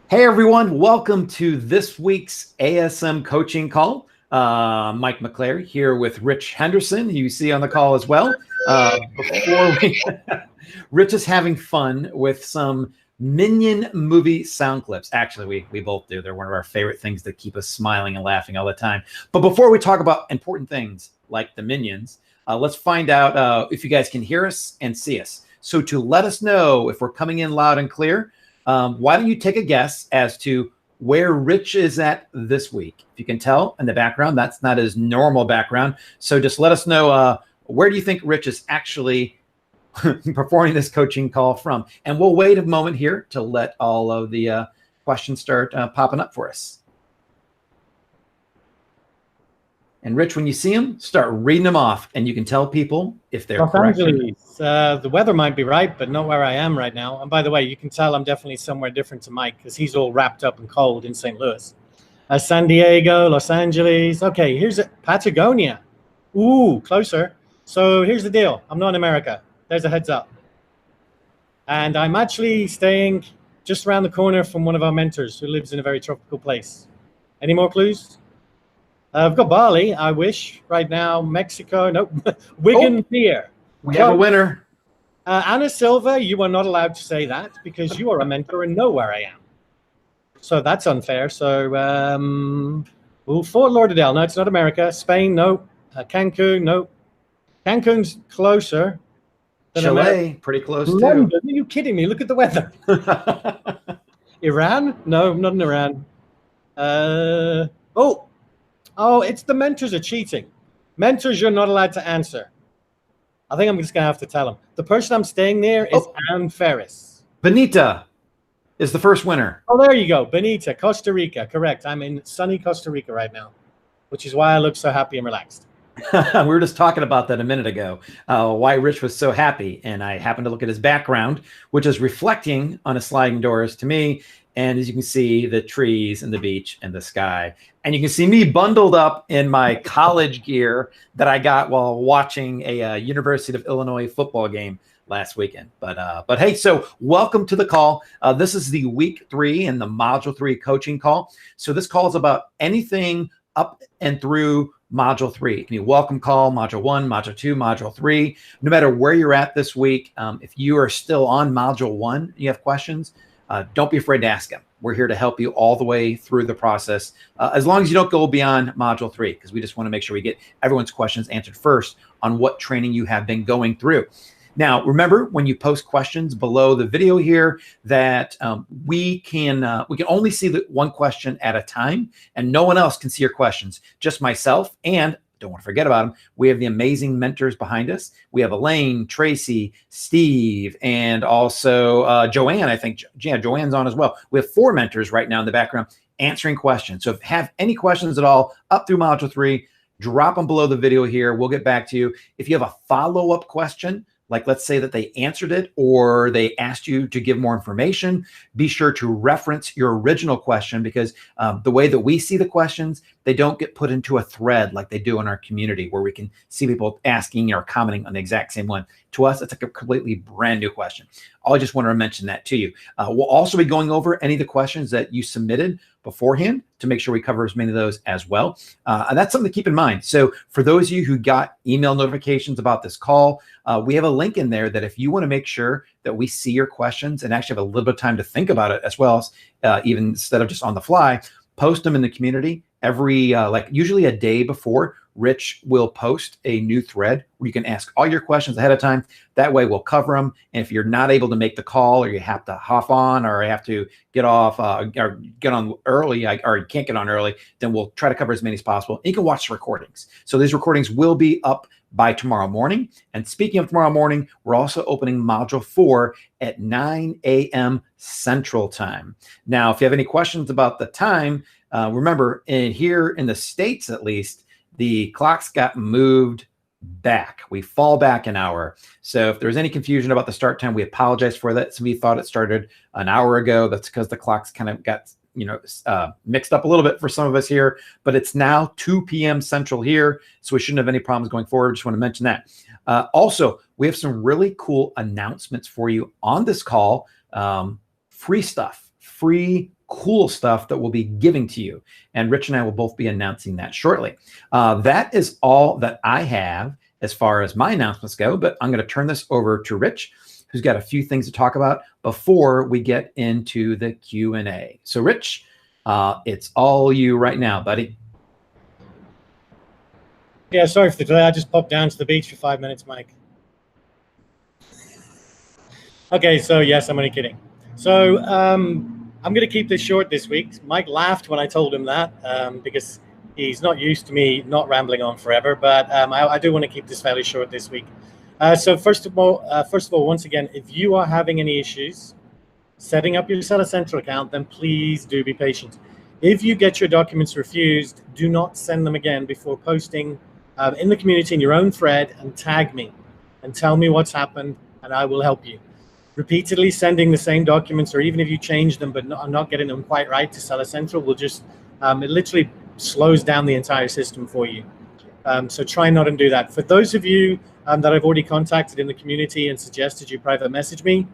Hey everyone, welcome to this week's ASM coaching call. Mike McClary here with Rich Henderson, who you see on the call as well. Rich is having fun with some Minion movie sound clips. Actually, we both do. They're one of our favorite things that keep us smiling and laughing all the time. But before we talk about important things like the Minions, let's find out if you guys can hear us and see us. So to let us know if we're coming in loud and clear, why don't you take a guess as to where Rich is at this week? If you can tell in the background, that's not his normal background. So just let us know where do you think Rich is actually performing this coaching call from? And we'll wait a moment here to let all of the questions start popping up for us. And Rich, when you see them, start reading them off, and you can tell people if they're correct. Los Angeles. The weather might be right, but not where I am right now. And by the way, you can tell I'm definitely somewhere different to Mike because he's all wrapped up and cold in St. Louis. San Diego, Los Angeles. Okay, here's Patagonia. Ooh, closer. So here's the deal. I'm not in America. There's a heads up. And I'm actually staying just around the corner from one of our mentors who lives in a very tropical place. Any more clues? I've got Bali, I wish. Right now, Mexico. Nope. Wigan Pier. We have a winner. Anna Silva, you are not allowed to say that because you are a mentor and know where I am. So that's unfair. So, Fort Lauderdale. No, it's not America. Spain, no. Cancun, no. Cancun's closer. Chile, pretty close London, too. Are you kidding me? Look at the weather. Iran? No, not in Iran. Oh, it's the mentors are cheating. Mentors, you're not allowed to answer. I think I'm just going to have to tell them. The person I'm staying near is Ann Ferris. Benita is the first winner. Oh, there you go. Benita, Costa Rica. Correct. I'm in sunny Costa Rica right now, which is why I look so happy and relaxed. We were just talking about that a minute ago, why Rich was so happy. And I happened to look at his background, which is reflecting on his sliding doors to me. And as you can see, the trees and the beach and the sky. And you can see me bundled up in my college gear that I got while watching a University of Illinois football game last weekend. But hey, so welcome to the call. This is the week 3 and the module 3 coaching call. So this call is about anything up and through module 3. It can be welcome call, module 1, module 2, module 3. No matter where you're at this week, if you are still on module 1, you have questions, don't be afraid to ask them. We're here to help you all the way through the process, as long as you don't go beyond module 3, because we just want to make sure we get everyone's questions answered first on what training you have been going through. Now, remember when you post questions below the video here that we can only see the one question at a time, and no one else can see your questions, just myself. And don't want to forget about them. We have the amazing mentors behind us. We have Elaine, Tracy, Steve, and also Joanne. I think Joanne's on as well. We have 4 mentors right now in the background answering questions. So if you have any questions at all up through module 3, drop them below the video here. We'll get back to you. If you have a follow-up question, like let's say that they answered it or they asked you to give more information, be sure to reference your original question, because the way that we see the questions, they don't get put into a thread like they do in our community where we can see people asking or commenting on the exact same one. To us, it's like a completely brand new question. I just want to mention that to you. We'll also be going over any of the questions that you submitted beforehand to make sure we cover as many of those as well. And that's something to keep in mind. So for those of you who got email notifications about this call, we have a link in there that if you want to make sure that we see your questions and actually have a little bit of time to think about it, as well as even instead of just on the fly, post them in the community every, usually a day before. Rich will post a new thread where you can ask all your questions ahead of time. That way we'll cover them. And if you're not able to make the call, or you have to hop on, or you have to get off or get on early, or you can't get on early, then we'll try to cover as many as possible. You can watch the recordings. So these recordings will be up by tomorrow morning. And speaking of tomorrow morning, we're also opening module 4 at 9 a.m. Central Time. Now, if you have any questions about the time, remember, here in the States at least, the clocks got moved back. We fall back an hour. So if there's any confusion about the start time, we apologize for that. Somebody thought it started an hour ago. That's because the clocks kind of got mixed up a little bit for some of us here, but it's now 2 p.m. Central here. So we shouldn't have any problems going forward. Just want to mention that. Also, we have some really cool announcements for you on this call. Free stuff, free cool stuff that we'll be giving to you. And Rich and I will both be announcing that shortly. That is all that I have as far as my announcements go, but I'm going to turn this over to Rich, who's got a few things to talk about before we get into the Q&A. So Rich, it's all you right now, buddy. Yeah, sorry for the delay. I just popped down to the beach for 5 minutes, Mike. Okay, so yes, I'm only kidding. So I'm going to keep this short this week. Mike laughed when I told him that because he's not used to me not rambling on forever. But I do want to keep this fairly short this week. So first of all, once again, if you are having any issues setting up your Seller Central account, then please do be patient. If you get your documents refused, do not send them again before posting in the community in your own thread and tag me and tell me what's happened, and I will help you. Repeatedly sending the same documents, or even if you change them but not getting them quite right to Seller Central, will just it literally slows down the entire system for you. So try not to do that. For those of you that I've already contacted in the community and suggested you private message me,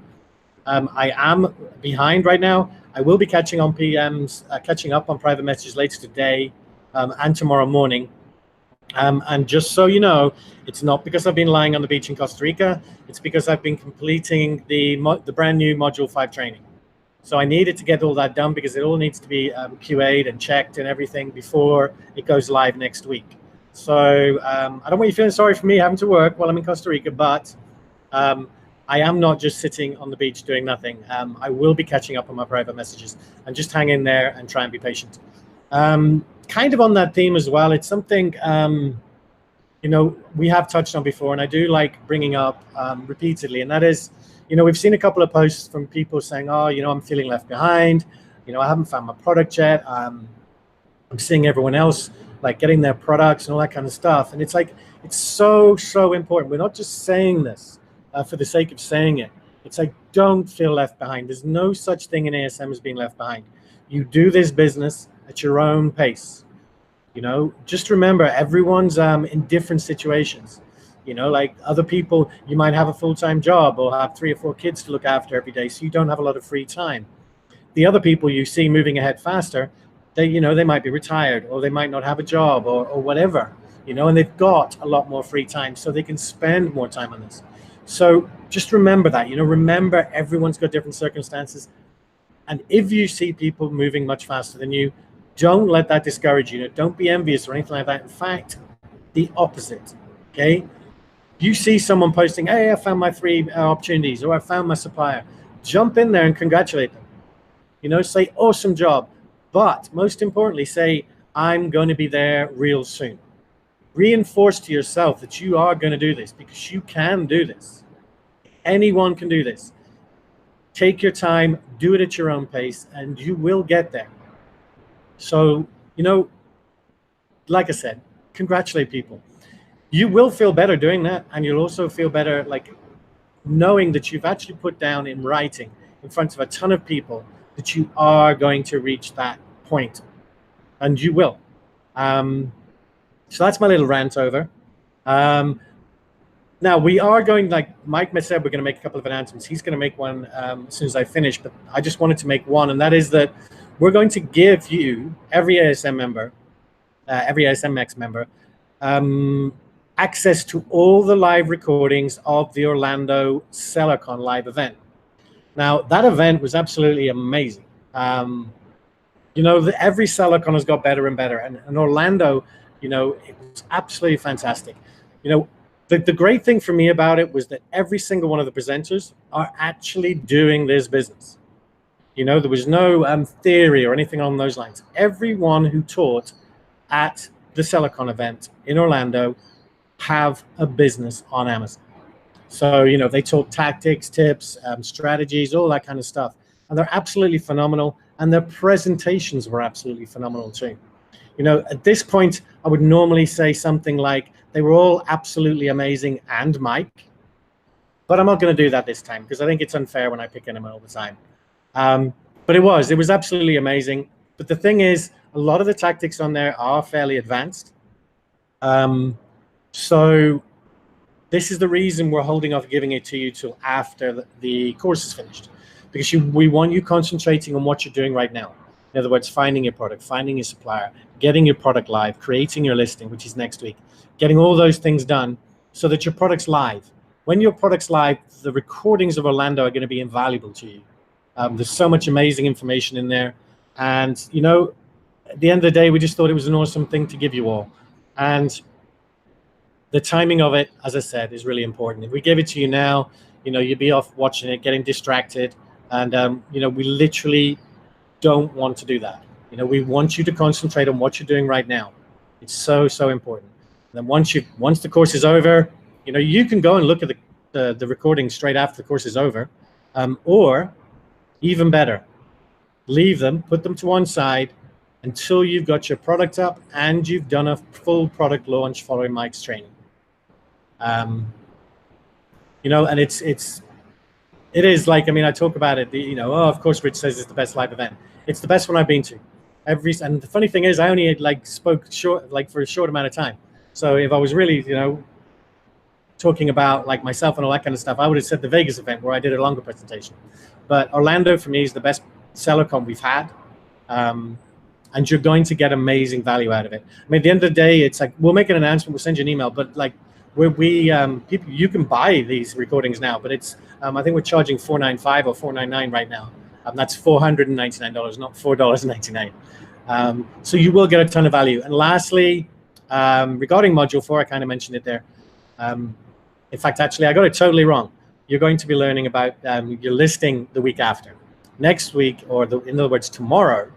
I am behind right now. I will be catching up on private messages later today and tomorrow morning. And just so you know, it's not because I've been lying on the beach in Costa Rica. It's because I've been completing the brand new Module 5 training. So I needed to get all that done because it all needs to be QA'd and checked and everything before it goes live next week. So I don't want you feeling sorry for me having to work while I'm in Costa Rica, but I am not just sitting on the beach doing nothing. I will be catching up on my private messages, and just hang in there and try and be patient. Kind of on that theme as well, it's something we have touched on before, and I do like bringing up repeatedly, and that is, we've seen a couple of posts from people saying, oh, I'm feeling left behind, I haven't found my product yet, I'm seeing everyone else like getting their products and all that kind of stuff, and it's like, it's so important. We're not just saying this for the sake of saying it. It's like, don't feel left behind. There's no such thing in ASM as being left behind. You do this business at your own pace. Just remember, everyone's in different situations. Like other people, you might have a full-time job or have 3 or 4 kids to look after every day, so you don't have a lot of free time. The other people you see moving ahead faster, they might be retired, or they might not have a job, or whatever, and they've got a lot more free time, so they can spend more time on this. So just remember that, remember everyone's got different circumstances. And if you see people moving much faster than you, don't let that discourage you. Don't be envious or anything like that. In fact, the opposite, okay? You see someone posting, hey, I found my 3 opportunities, or I found my supplier. Jump in there and congratulate them. Say, awesome job. But most importantly, say, I'm going to be there real soon. Reinforce to yourself that you are going to do this, because you can do this. Anyone can do this. Take your time, do it at your own pace, and you will get there. So, like I said, congratulate people. You will feel better doing that, and you'll also feel better like knowing that you've actually put down in writing in front of a ton of people that you are going to reach that point, and you will. So that's my little rant over. Now we are going, like Mike said, we're going to make a couple of announcements. He's going to make one as soon as I finish, but I just wanted to make one, and that is that we're going to give you, every ASM member, every ASMX member, access to all the live recordings of the Orlando SellerCon live event. Now, that event was absolutely amazing. Every SellerCon has got better and better, and Orlando, it was absolutely fantastic. The great thing for me about it was that every single one of the presenters are actually doing this business. There was no theory or anything along those lines. Everyone who taught at the SellerCon event in Orlando have a business on Amazon. So, they taught tactics, tips, strategies, all that kind of stuff. And they're absolutely phenomenal. And their presentations were absolutely phenomenal too. At this point, I would normally say something like, they were all absolutely amazing, and Mike. But I'm not going to do that this time, because I think it's unfair when I pick on him all the time. But it was absolutely amazing. But the thing is, a lot of the tactics on there are fairly advanced. So this is the reason we're holding off giving it to you till after the course is finished, because we want you concentrating on what you're doing right now. In other words, finding your product, finding your supplier, getting your product live, creating your listing, which is next week, getting all those things done so that your product's live. When your product's live, the recordings of Orlando are going to be invaluable to you. There's so much amazing information in there. And, you know, at the end of the day, we just thought it was an awesome thing to give you all. And the timing of it, as I said, is really important. If we gave it to you now, you know, you'd be off watching it, getting distracted. And, you know, we literally don't want to do that. You know, we want you to concentrate on what you're doing right now. It's so, so important. And then once the course is over, you know, you can go and look at the recording straight after the course is over, or even better, leave them, put them to one side until you've got your product up and you've done a full product launch following Mike's training. You know, and it is like, I mean, I talk about it, you know, oh, of course, Rich says it's the best live event. It's the best one I've been to. And the funny thing is, I only spoke for a short amount of time. So if I was really, you know, talking about like myself and all that kind of stuff, I would have said the Vegas event where I did a longer presentation. But Orlando for me is the best SellerCon we've had. And you're going to get amazing value out of it. I mean, at the end of the day, it's like, we'll make an announcement, we'll send you an email, but like people, you can buy these recordings now, but it's, I think we're charging $495 or $499 right now. That's $499, not $4.99. So you will get a ton of value. And lastly, regarding module 4, I kind of mentioned it there. In fact, actually, I got it totally wrong. You're going to be learning about your listing the week after. Next week, or in other words, tomorrow,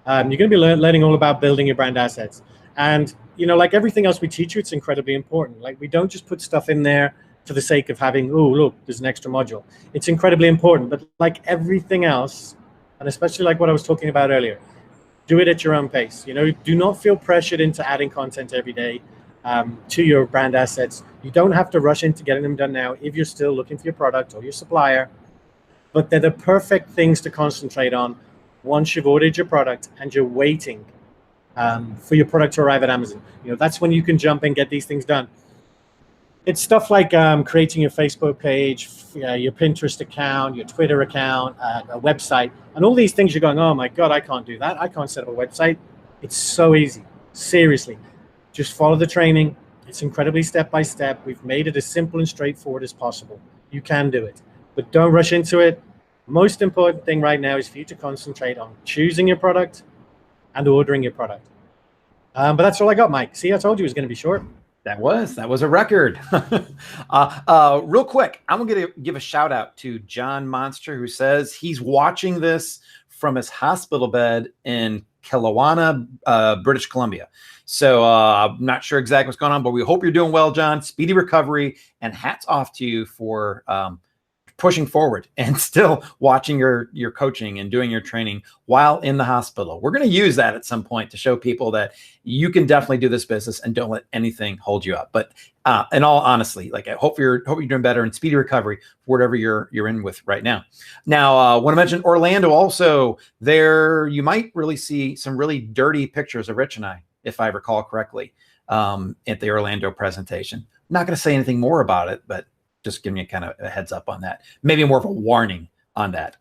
you're going to be learning all about building your brand assets. And, you know, like everything else we teach you, it's incredibly important. Like, we don't just put stuff in there for the sake of having, oh, look, there's an extra module. It's incredibly important. But like everything else, and especially like what I was talking about earlier, do it at your own pace. You know, do not feel pressured into adding content every day to your brand assets. You don't have to rush into getting them done now if you're still looking for your product or your supplier. But they're the perfect things to concentrate on once you've ordered your product and you're waiting for your product to arrive at Amazon. You know, that's when you can jump and get these things done. It's stuff like creating your Facebook page, your Pinterest account, your Twitter account, a website, and all these things. You're going, oh my God, I can't do that. I can't set up a website. It's so easy. Seriously, just follow the training. It's incredibly step-by-step. We've made it as simple and straightforward as possible. You can do it, but don't rush into it. Most important thing right now is for you to concentrate on choosing your product and ordering your product. But that's all I got, Mike. See, I told you it was going to be short. That was a record. Real quick, I'm going to give a shout out to John Monster, who says he's watching this from his hospital bed in Kelowna, British Columbia. So I'm not sure exactly what's going on, but we hope you're doing well, John. Speedy recovery, and hats off to you for pushing forward and still watching your coaching and doing your training while in the hospital. We're going to use that at some point to show people that you can definitely do this business and don't let anything hold you up. But in all honesty, like, I hope you're doing better and speedy recovery for whatever you're in with right now. Now, want to mention Orlando also. There you might really see some really dirty pictures of Rich and I, if I recall correctly, at the Orlando presentation. I'm not going to say anything more about it, but just giving you kind of a heads up on that, maybe more of a warning on that.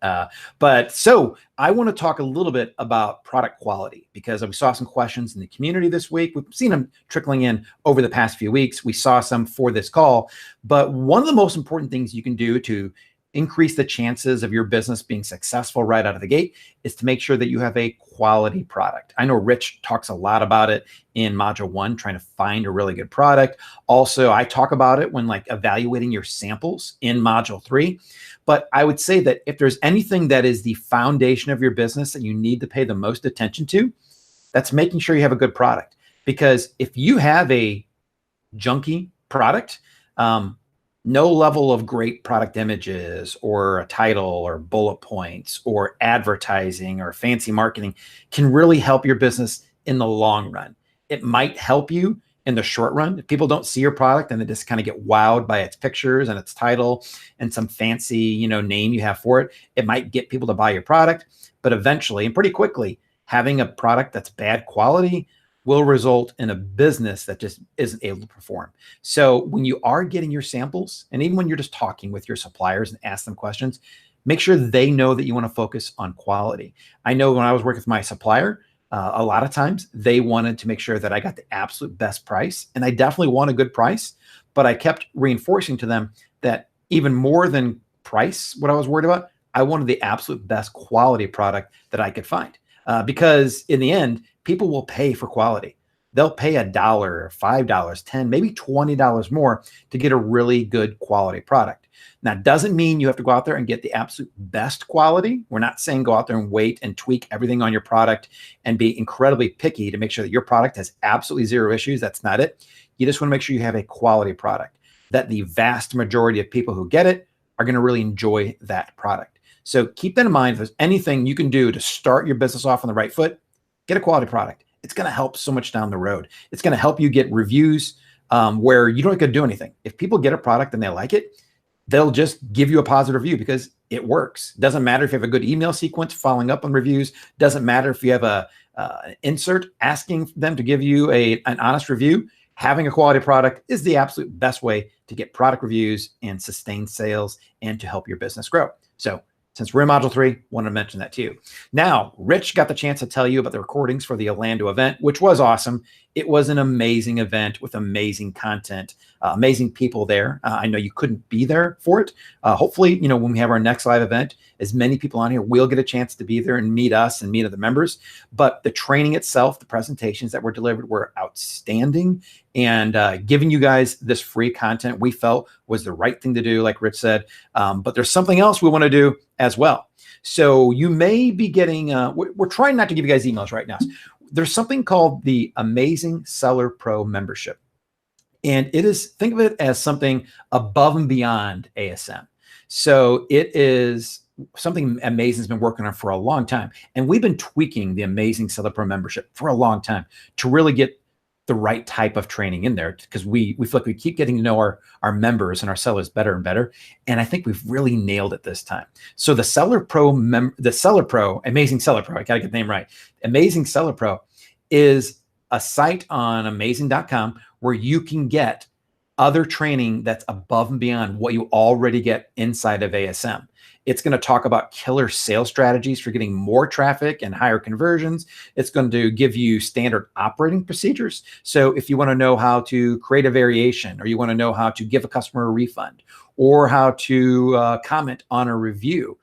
But so I want to talk a little bit about product quality, because we saw some questions in the community this week. We've seen them trickling in over the past few weeks. We saw some for this call, but one of the most important things you can do to increase the chances of your business being successful right out of the gate is to make sure that you have a quality product. I know Rich talks a lot about it in module 1, trying to find a really good product. Also, I talk about it when like evaluating your samples in module 3. But I would say that if there's anything that is the foundation of your business that you need to pay the most attention to, that's making sure you have a good product. Because if you have a junky product, no level of great product images or a title or bullet points or advertising or fancy marketing can really help your business in the long run. It might help you in the short run. If people don't see your product and they just kind of get wowed by its pictures and its title and some fancy, name you have for it, it might get people to buy your product. But eventually, and pretty quickly, having a product that's bad quality will result in a business that just isn't able to perform. So when you are getting your samples, and even when you're just talking with your suppliers and ask them questions, make sure they know that you want to focus on quality. I know when I was working with my supplier, a lot of times they wanted to make sure that I got the absolute best price, and I definitely want a good price, but I kept reinforcing to them that even more than price, what I was worried about, I wanted the absolute best quality product that I could find. Because in the end, people will pay for quality. They'll pay $1, $5, $10, maybe $20 more to get a really good quality product. Now, it doesn't mean you have to go out there and get the absolute best quality. We're not saying go out there and wait and tweak everything on your product and be incredibly picky to make sure that your product has absolutely zero issues. That's not it. You just want to make sure you have a quality product, that the vast majority of people who get it are going to really enjoy that product. So keep that in mind. If there's anything you can do to start your business off on the right foot, get a quality product. It's going to help so much down the road. It's going to help you get reviews where you don't have to do anything. If people get a product and they like it, they'll just give you a positive review because it works. Doesn't matter if you have a good email sequence following up on reviews. Doesn't matter if you have an insert asking them to give you an honest review. Having a quality product is the absolute best way to get product reviews and sustain sales and to help your business grow. So since we're in module 3, wanted to mention that to you. Now, Rich got the chance to tell you about the recordings for the Orlando event, which was awesome. It was an amazing event with amazing content, amazing people there. I know you couldn't be there for it. Hopefully, when we have our next live event, as many people on here will get a chance to be there and meet us and meet other members. But the training itself, the presentations that were delivered were outstanding. And giving you guys this free content we felt was the right thing to do, like Rich said. But there's something else we want to do as well. So you may be getting, we're trying not to give you guys emails right now. There's something called the Amazing Seller Pro membership. And it is, think of it as something above and beyond ASM. So it is something Amazing's been working on for a long time. And we've been tweaking the Amazing Seller Pro membership for a long time to really get the right type of training in there, because we feel like we keep getting to know our members and our sellers better and better. And I think we've really nailed it this time. So the Seller Pro, Amazing Seller Pro, I got to get the name right. Amazing Seller Pro is a site on amazing.com where you can get other training that's above and beyond what you already get inside of ASM. It's going to talk about killer sales strategies for getting more traffic and higher conversions. It's going to give you standard operating procedures. So if you want to know how to create a variation, or you want to know how to give a customer a refund, or how to comment on a review,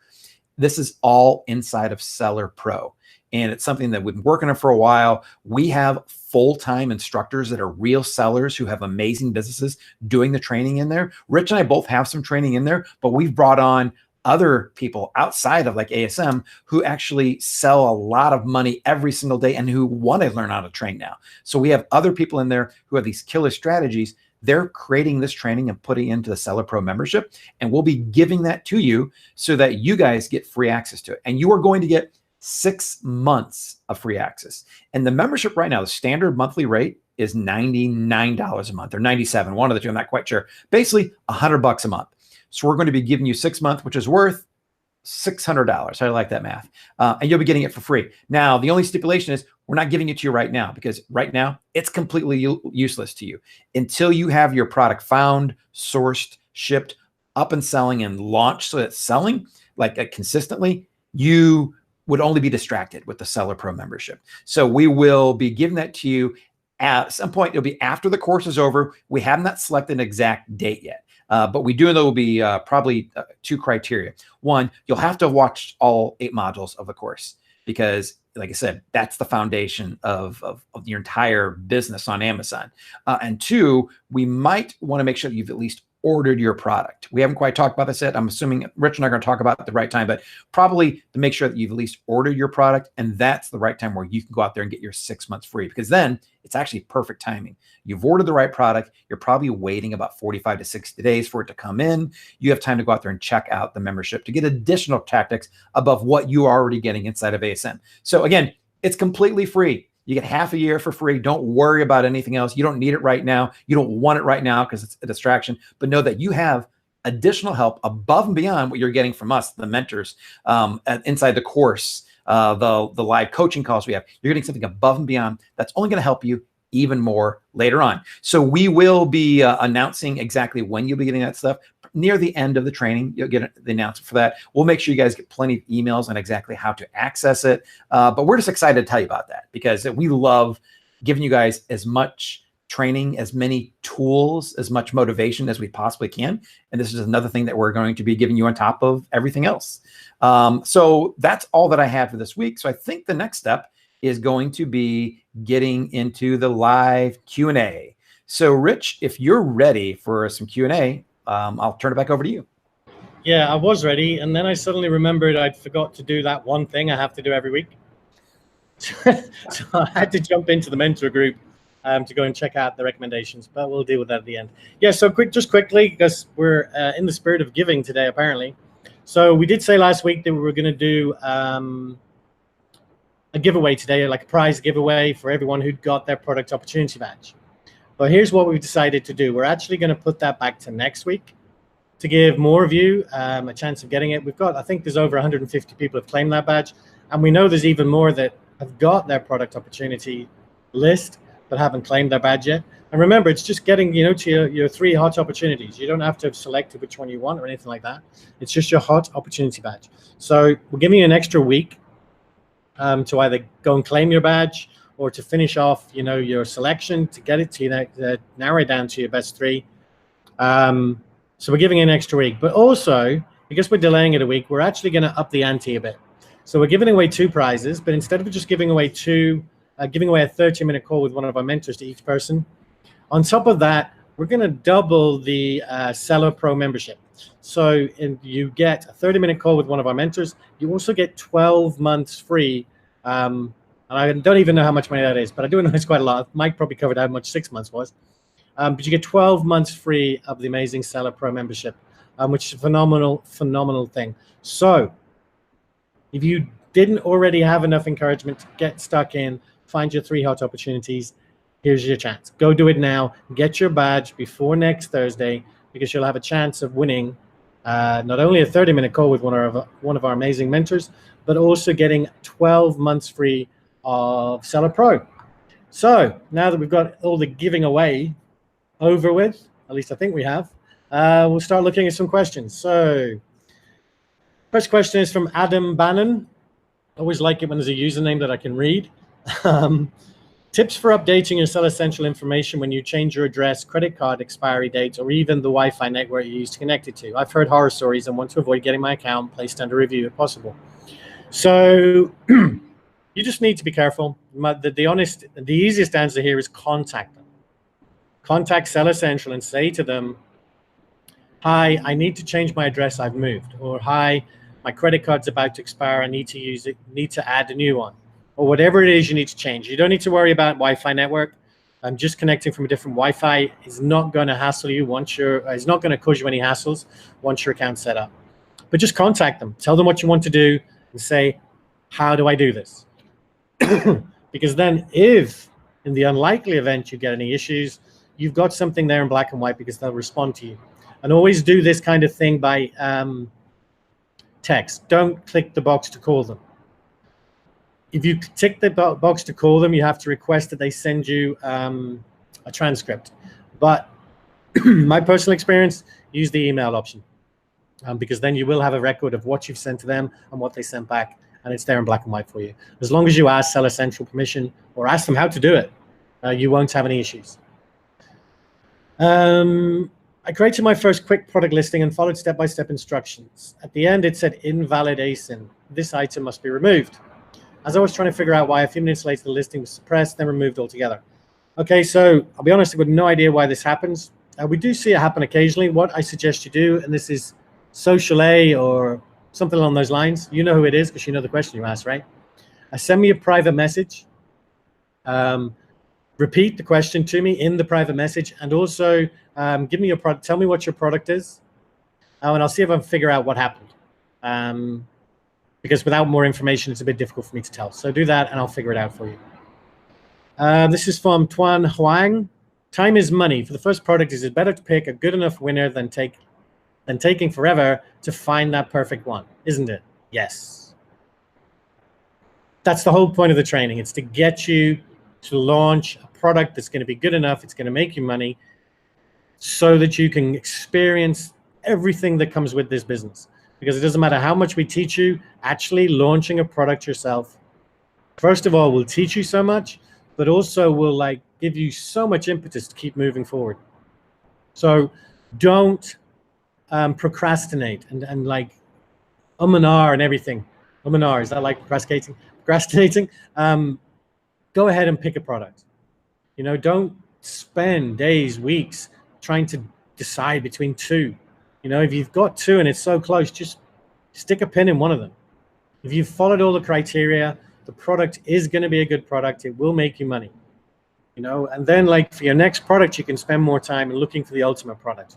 this is all inside of Seller Pro. And it's something that we've been working on for a while. We have full-time instructors that are real sellers who have amazing businesses doing the training in there. Rich and I both have some training in there, but we've brought on other people outside of like ASM who actually sell a lot of money every single day and who want to learn how to train now. So we have other people in there who have these killer strategies. They're creating this training and putting it into the Seller Pro membership, and we'll be giving that to you so that you guys get free access to it. And you are going to get 6 months of free access. And the membership right now, the standard monthly rate is $99 a month, or $97, one of the two, I'm not quite sure. Basically $100 a month. So we're going to be giving you 6 months, which is worth $600. I like that math. And you'll be getting it for free. Now, the only stipulation is we're not giving it to you right now, because right now it's completely useless to you until you have your product found, sourced, shipped, up and selling, and launched so that it's selling like consistently. You would only be distracted with the Seller Pro membership. So we will be giving that to you at some point. It'll be after the course is over. We have not selected an exact date yet. But we do know there will be probably 2 criteria. One, you'll have to have watched all 8 modules of the course, because like I said, that's the foundation of your entire business on Amazon. And 2, we might want to make sure that you've at least ordered your product. We haven't quite talked about this yet. I'm assuming Rich and I are going to talk about it at the right time, but probably to make sure that you've at least ordered your product, and that's the right time where you can go out there and get your 6 months free, because then it's actually perfect timing. You've ordered the right product. You're probably waiting about 45 to 60 days for it to come in. You have time to go out there and check out the membership to get additional tactics above what you are already getting inside of ASM. So again, it's completely free. You get half a year for free. Don't worry about anything else. You don't need it right now. You don't want it right now because it's a distraction, but know that you have additional help above and beyond what you're getting from us, the mentors, inside the course, the live coaching calls we have. You're getting something above and beyond that's only going to help you even more later on. So we will be announcing exactly when you'll be getting that stuff. Near the end of the training, you'll get the announcement for that. We'll make sure you guys get plenty of emails on exactly how to access it. But we're just excited to tell you about that, because we love giving you guys as much training, as many tools, as much motivation as we possibly can. And this is another thing that we're going to be giving you on top of everything else. So that's all that I have for this week. So I think the next step is going to be getting into the live Q&A. So Rich, if you're ready for some Q&A, I'll turn it back over to you. Yeah, I was ready, and then I suddenly remembered I'd forgot to do that one thing I have to do every week. So I had to jump into the mentor group to go and check out the recommendations, but we'll deal with that at the end. Yeah, so just quickly, because we're in the spirit of giving today, apparently. So we did say last week that we were going to do a giveaway today, like a prize giveaway for everyone who'd got their product opportunity badge. But here's what we've decided to do. We're actually going to put that back to next week to give more of you a chance of getting it. We've got, I think there's over 150 people have claimed that badge. And we know there's even more that have got their product opportunity list but haven't claimed their badge yet. And remember, it's just getting, to your 3 hot opportunities. You don't have to have selected which one you want or anything like that. It's just your hot opportunity badge. So we're giving you an extra week to either go and claim your badge or to finish off, your selection, to get it to narrow it down to your best 3. So we're giving it an extra week, but also because we're delaying it a week, we're actually going to up the ante a bit. So we're giving away 2 prizes, but instead of just giving away 2, giving away a 30-minute call with one of our mentors to each person. On top of that, we're going to double the Seller Pro membership. So you get a 30-minute call with one of our mentors. You also get 12 months free. And I don't even know how much money that is, but I do know it's quite a lot. Mike probably covered how much 6 months was. But you get 12 months free of the amazing Seller Pro membership, which is a phenomenal thing. So if you didn't already have enough encouragement to get stuck in, find your 3 hot opportunities, here's your chance. Go do it now. Get your badge before next Thursday, because you'll have a chance of winning not only a 30-minute call with one of our amazing mentors, but also getting 12 months free of Seller Pro. So now that we've got all the giving away over with, at least I think we have, we'll start looking at some questions. So first question is from Adam Bannon. Always like it when there's a username that I can read. Tips for updating your Seller Central information when you change your address, credit card expiry date, or even the Wi-Fi network you use to connect it to. I've heard horror stories and want to avoid getting my account placed under review if possible. So you just need to be careful. The easiest answer here is contact them. Contact Seller Central and say to them, hi, I need to change my address, I've moved. Or hi, my credit card's about to expire, I need to add a new one. Or whatever it is you need to change. You don't need to worry about Wi-Fi network. Just connecting from a different Wi-Fi is not going to hassle you it's not going to cause you any hassles once your account's set up. But just contact them, tell them what you want to do, and say, how do I do this? Because then if, in the unlikely event you get any issues, you've got something there in black and white, because they'll respond to you. And always do this kind of thing by text. Don't click the box to call them. If you tick the box to call them, you have to request that they send you a transcript. But my personal experience, use the email option, because then you will have a record of what you've sent to them and what they sent back, and it's there in black and white for you. As long as you ask Seller Central permission or ask them how to do it, you won't have any issues. I created my first quick product listing and followed step-by-step instructions. At the end, it said invalid ASIN. This item must be removed. As I was trying to figure out why, a few minutes later, the listing was suppressed, then removed altogether. Okay, so I'll be honest, I've got no idea why this happens. We do see it happen occasionally. What I suggest you do, and this is Social A or something along those lines. You know who it is because you know the question you asked, right? Send me a private message. Repeat the question to me in the private message, and also give me your product. Tell me what your product is, and I'll see if I can figure out what happened. Because without more information, it's a bit difficult for me to tell. So do that, and I'll figure it out for you. This is from Tuan Huang. Time is money. For the first product, is it better to pick a good enough winner than taking forever to find that perfect one? Isn't it? Yes. That's the whole point of the training. It's to get you to launch a product that's going to be good enough, it's going to make you money, so that you can experience everything that comes with this business. Because it doesn't matter how much we teach you, actually launching a product yourself, first of all, will teach you so much, but also will like give you so much impetus to keep moving forward. So don't procrastinate and like and ah and everything. And ah, is that like procrastinating? Procrastinating. Go ahead and pick a product. You know, don't spend days, weeks trying to decide between two. You know, if you've got two and it's so close, just stick a pin in one of them. If you've followed all the criteria, the product is going to be a good product. It will make you money. You know, and then like for your next product, you can spend more time looking for the ultimate product.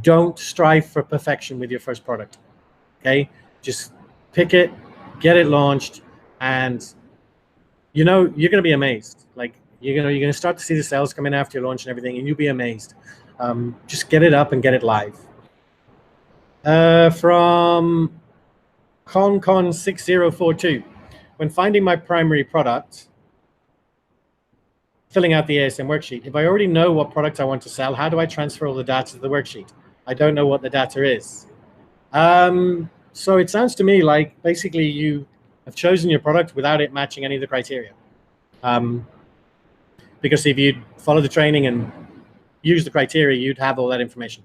Don't strive for perfection with your first product. Okay, just pick it, get it launched, and you know you're going to be amazed. Like you're going to start to see the sales come in after your launch and everything, and you'll be amazed. Just get it up and get it live. From ConCon6042, when finding my primary product, filling out the ASM worksheet, if I already know what product I want to sell, how do I transfer all the data to the worksheet? I don't know what the data is. So it sounds to me like basically you have chosen your product without it matching any of the criteria. Because if you follow the training and use the criteria, you'd have all that information.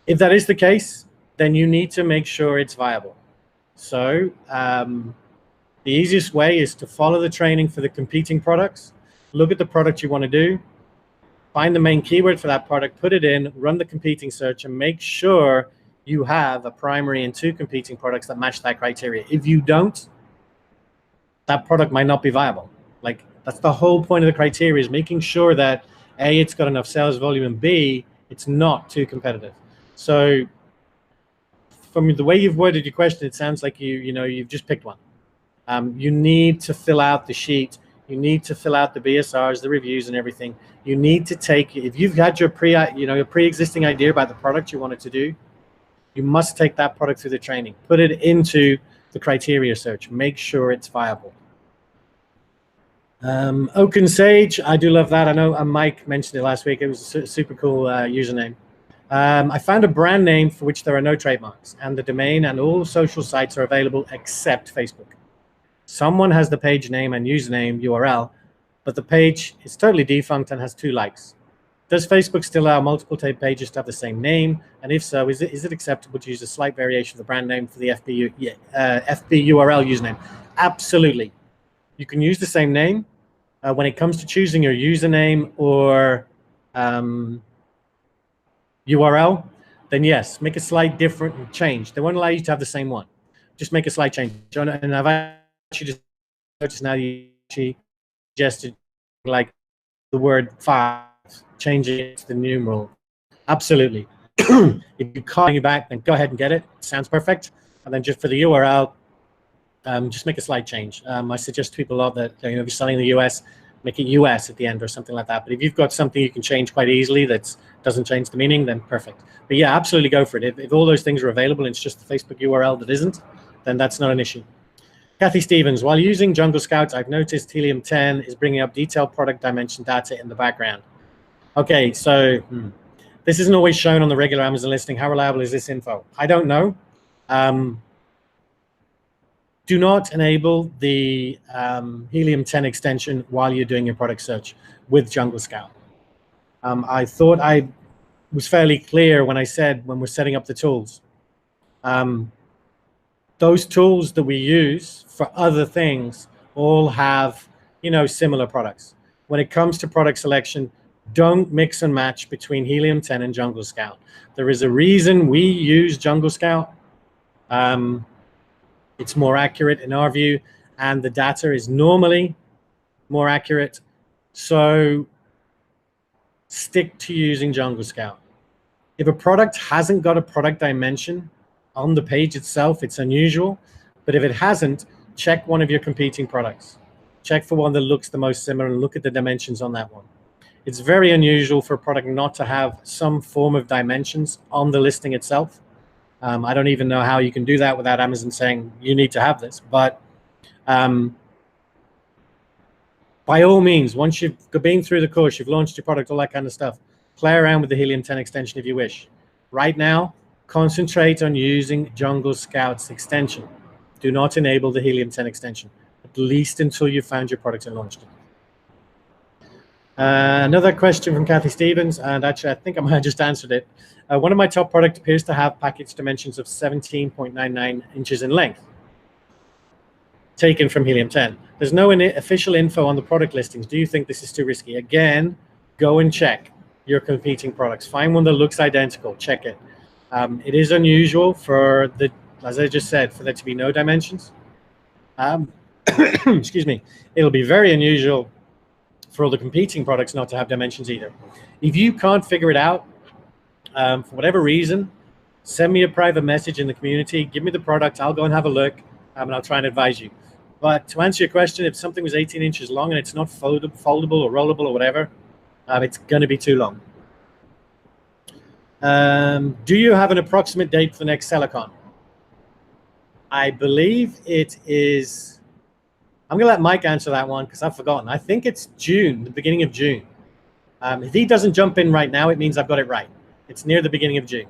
If that is the case, then you need to make sure it's viable. So the easiest way is to follow the training for the competing products, look at the product you want to do, find the main keyword for that product, put it in, run the competing search, and make sure you have a primary and two competing products that match that criteria. If you don't, that product might not be viable. Like that's the whole point of the criteria, is making sure that A, it's got enough sales volume, and B, it's not too competitive. So from the way you've worded your question, it sounds like you've just picked one. You need to fill out the sheet. You need to fill out the BSRs, the reviews, and everything. You need to take, if you've had your pre-existing idea about the product you wanted to do, you must take that product through the training. Put it into the criteria search. Make sure it's viable. Oaken Sage, I do love that. I know Mike mentioned it last week. It was a super cool username. I found a brand name for which there are no trademarks, and the domain and all social sites are available except Facebook. Someone has the page name and username URL, but the page is totally defunct and has 2 likes. Does Facebook still allow multiple pages to have the same name? And if so, is it acceptable to use a slight variation of the brand name for the FB URL username? Absolutely. You can use the same name. When it comes to choosing your username or URL, then yes, make a slight different change. They won't allow you to have the same one. Just make a slight change. And I've actually just noticed now you suggested like the word 5, changing it to the numeral. Absolutely. If you call you back, then go ahead and get it. It sounds perfect. And then just for the URL, just make a slight change. I suggest to people a lot that if you're selling in the US, make it US at the end or something like that. But if you've got something you can change quite easily that doesn't change the meaning, then perfect. But yeah, absolutely go for it. If all those things are available and it's just the Facebook URL that isn't, then that's not an issue. Kathy Stevens, while using Jungle Scouts, I've noticed Helium-10 is bringing up detailed product dimension data in the background. Okay, so this isn't always shown on the regular Amazon listing. How reliable is this info? I don't know. Do not enable the Helium-10 extension while you're doing your product search with Jungle Scout. I thought I was fairly clear when I said when we're setting up the tools. Those tools that we use for other things all have, similar products. When it comes to product selection, don't mix and match between Helium-10 and Jungle Scout. There is a reason we use Jungle Scout. It's more accurate in our view, and the data is normally more accurate. So stick to using Jungle Scout. If a product hasn't got a product dimension on the page itself, it's unusual. But if it hasn't, check one of your competing products. Check for one that looks the most similar and look at the dimensions on that one. It's very unusual for a product not to have some form of dimensions on the listing itself. I don't even know how you can do that without Amazon saying you need to have this. But by all means, once you've been through the course, you've launched your product, all that kind of stuff, play around with the Helium 10 extension if you wish. Right now, concentrate on using Jungle Scout's extension. Do not enable the Helium 10 extension, at least until you've found your product and launched it. Another question from Kathy Stevens, and actually I think I might have just answered it. One of my top products appears to have package dimensions of 17.99 inches in length, taken from Helium 10. There's no official info on the product listings. Do you think this is too risky? Again, go and check your competing products. Find one that looks identical, check it. It is unusual for the, as I just said, for there to be no dimensions. Excuse me. It'll be very unusual for all the competing products not to have dimensions either. If you can't figure it out, for whatever reason, send me a private message in the community, give me the product, I'll go and have a look, and I'll try and advise you. But to answer your question, if something was 18 inches long and it's not foldable or rollable or whatever, it's going to be too long. Do you have an approximate date for the next Silicon? I believe it is... I'm going to let Mike answer that one because I've forgotten. I think it's June, the beginning of June. If he doesn't jump in right now, it means I've got it right. It's near the beginning of June.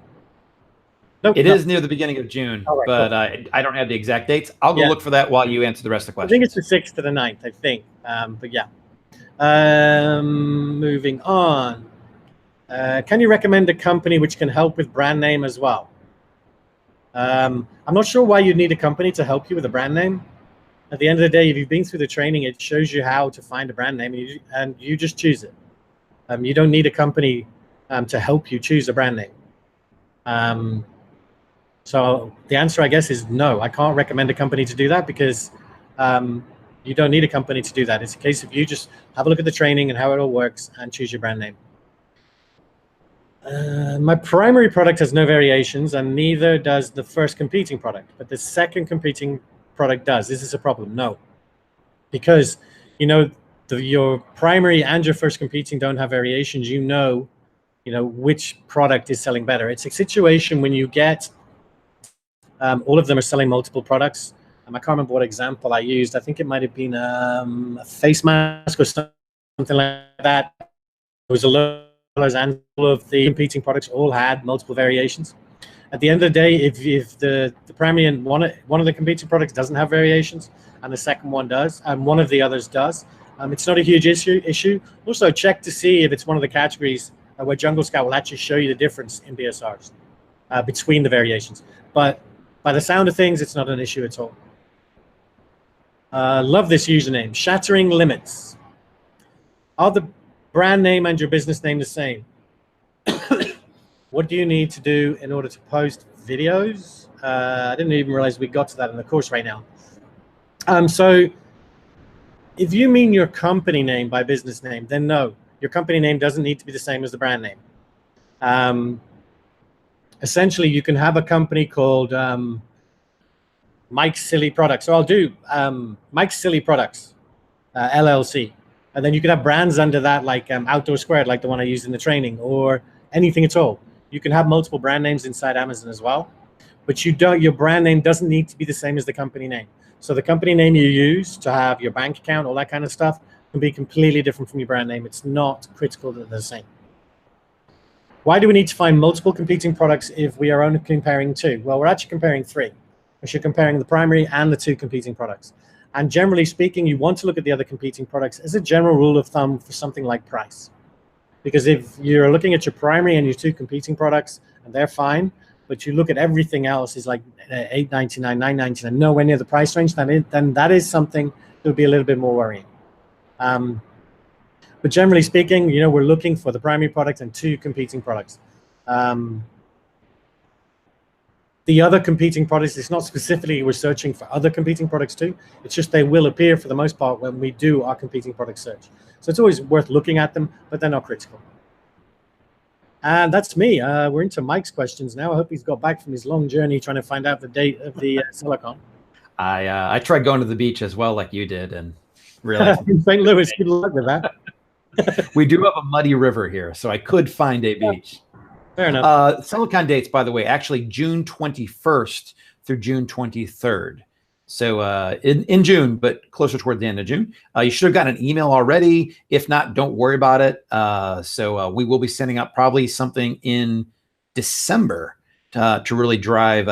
Nope, it is near the beginning of June, right, but cool. I don't have the exact dates. I'll go look for that while you answer the rest of the questions. I think it's the 6th to the 9th, I think. But yeah. Moving on. Can you recommend a company which can help with brand name as well? I'm not sure why you'd need a company to help you with a brand name. At the end of the day, if you've been through the training, it shows you how to find a brand name, and you just choose it. You don't need a company to help you choose a brand name. So the answer, I guess, is no. I can't recommend a company to do that because you don't need a company to do that. It's a case of you just have a look at the training and how it all works and choose your brand name. My primary product has no variations, and neither does the first competing product, but the second competing product does. Is this a problem? No, because your primary and your first competing don't have variations. You know which product is selling better. It's a situation when you get all of them are selling multiple products. I can't remember what example I used. I think it might have been a face mask or something like that. It was a low and all of the competing products all had multiple variations. At the end of the day, if the primary and one of the competing products doesn't have variations and the second one does, and one of the others does, it's not a huge issue. Also, check to see if it's one of the categories where Jungle Scout will actually show you the difference in BSRs between the variations. But by the sound of things, it's not an issue at all. Love this username, Shattering Limits. Are the brand name and your business name the same? What do you need to do in order to post videos? I didn't even realize we got to that in the course right now. So if you mean your company name by business name, then no, your company name doesn't need to be the same as the brand name. Essentially, you can have a company called Mike's Silly Products. So I'll do Mike's Silly Products, LLC. And then you can have brands under that, like Outdoor Squared, like the one I used in the training, or anything at all. You can have multiple brand names inside Amazon as well, but your brand name doesn't need to be the same as the company name. So the company name you use to have your bank account, all that kind of stuff, can be completely different from your brand name. It's not critical that they're the same. Why do we need to find multiple competing products if we are only comparing two? Well, we're actually comparing three. We're comparing the primary and the two competing products. And generally speaking, you want to look at the other competing products as a general rule of thumb for something like price. Because if you're looking at your primary and your two competing products, and they're fine, but you look at everything else is like $8.99, $9.99, nowhere near the price range, then that is something that would be a little bit more worrying. But generally speaking, we're looking for the primary product and two competing products. The other competing products, it's not specifically we're searching for other competing products too. It's just they will appear for the most part when we do our competing product search. So it's always worth looking at them, but they're not critical. And that's me. We're into Mike's questions now. I hope he's got back from his long journey trying to find out the date of the Silicon. I tried going to the beach as well, like you did, and realized in St. Louis. Good luck with that. We do have a muddy river here, so I could find a beach. Fair enough. Silicon dates, by the way, actually June 21st through June 23rd. So in June, but closer toward the end of June. You should have gotten an email already. If not, don't worry about it. So we will be sending out probably something in December to really drive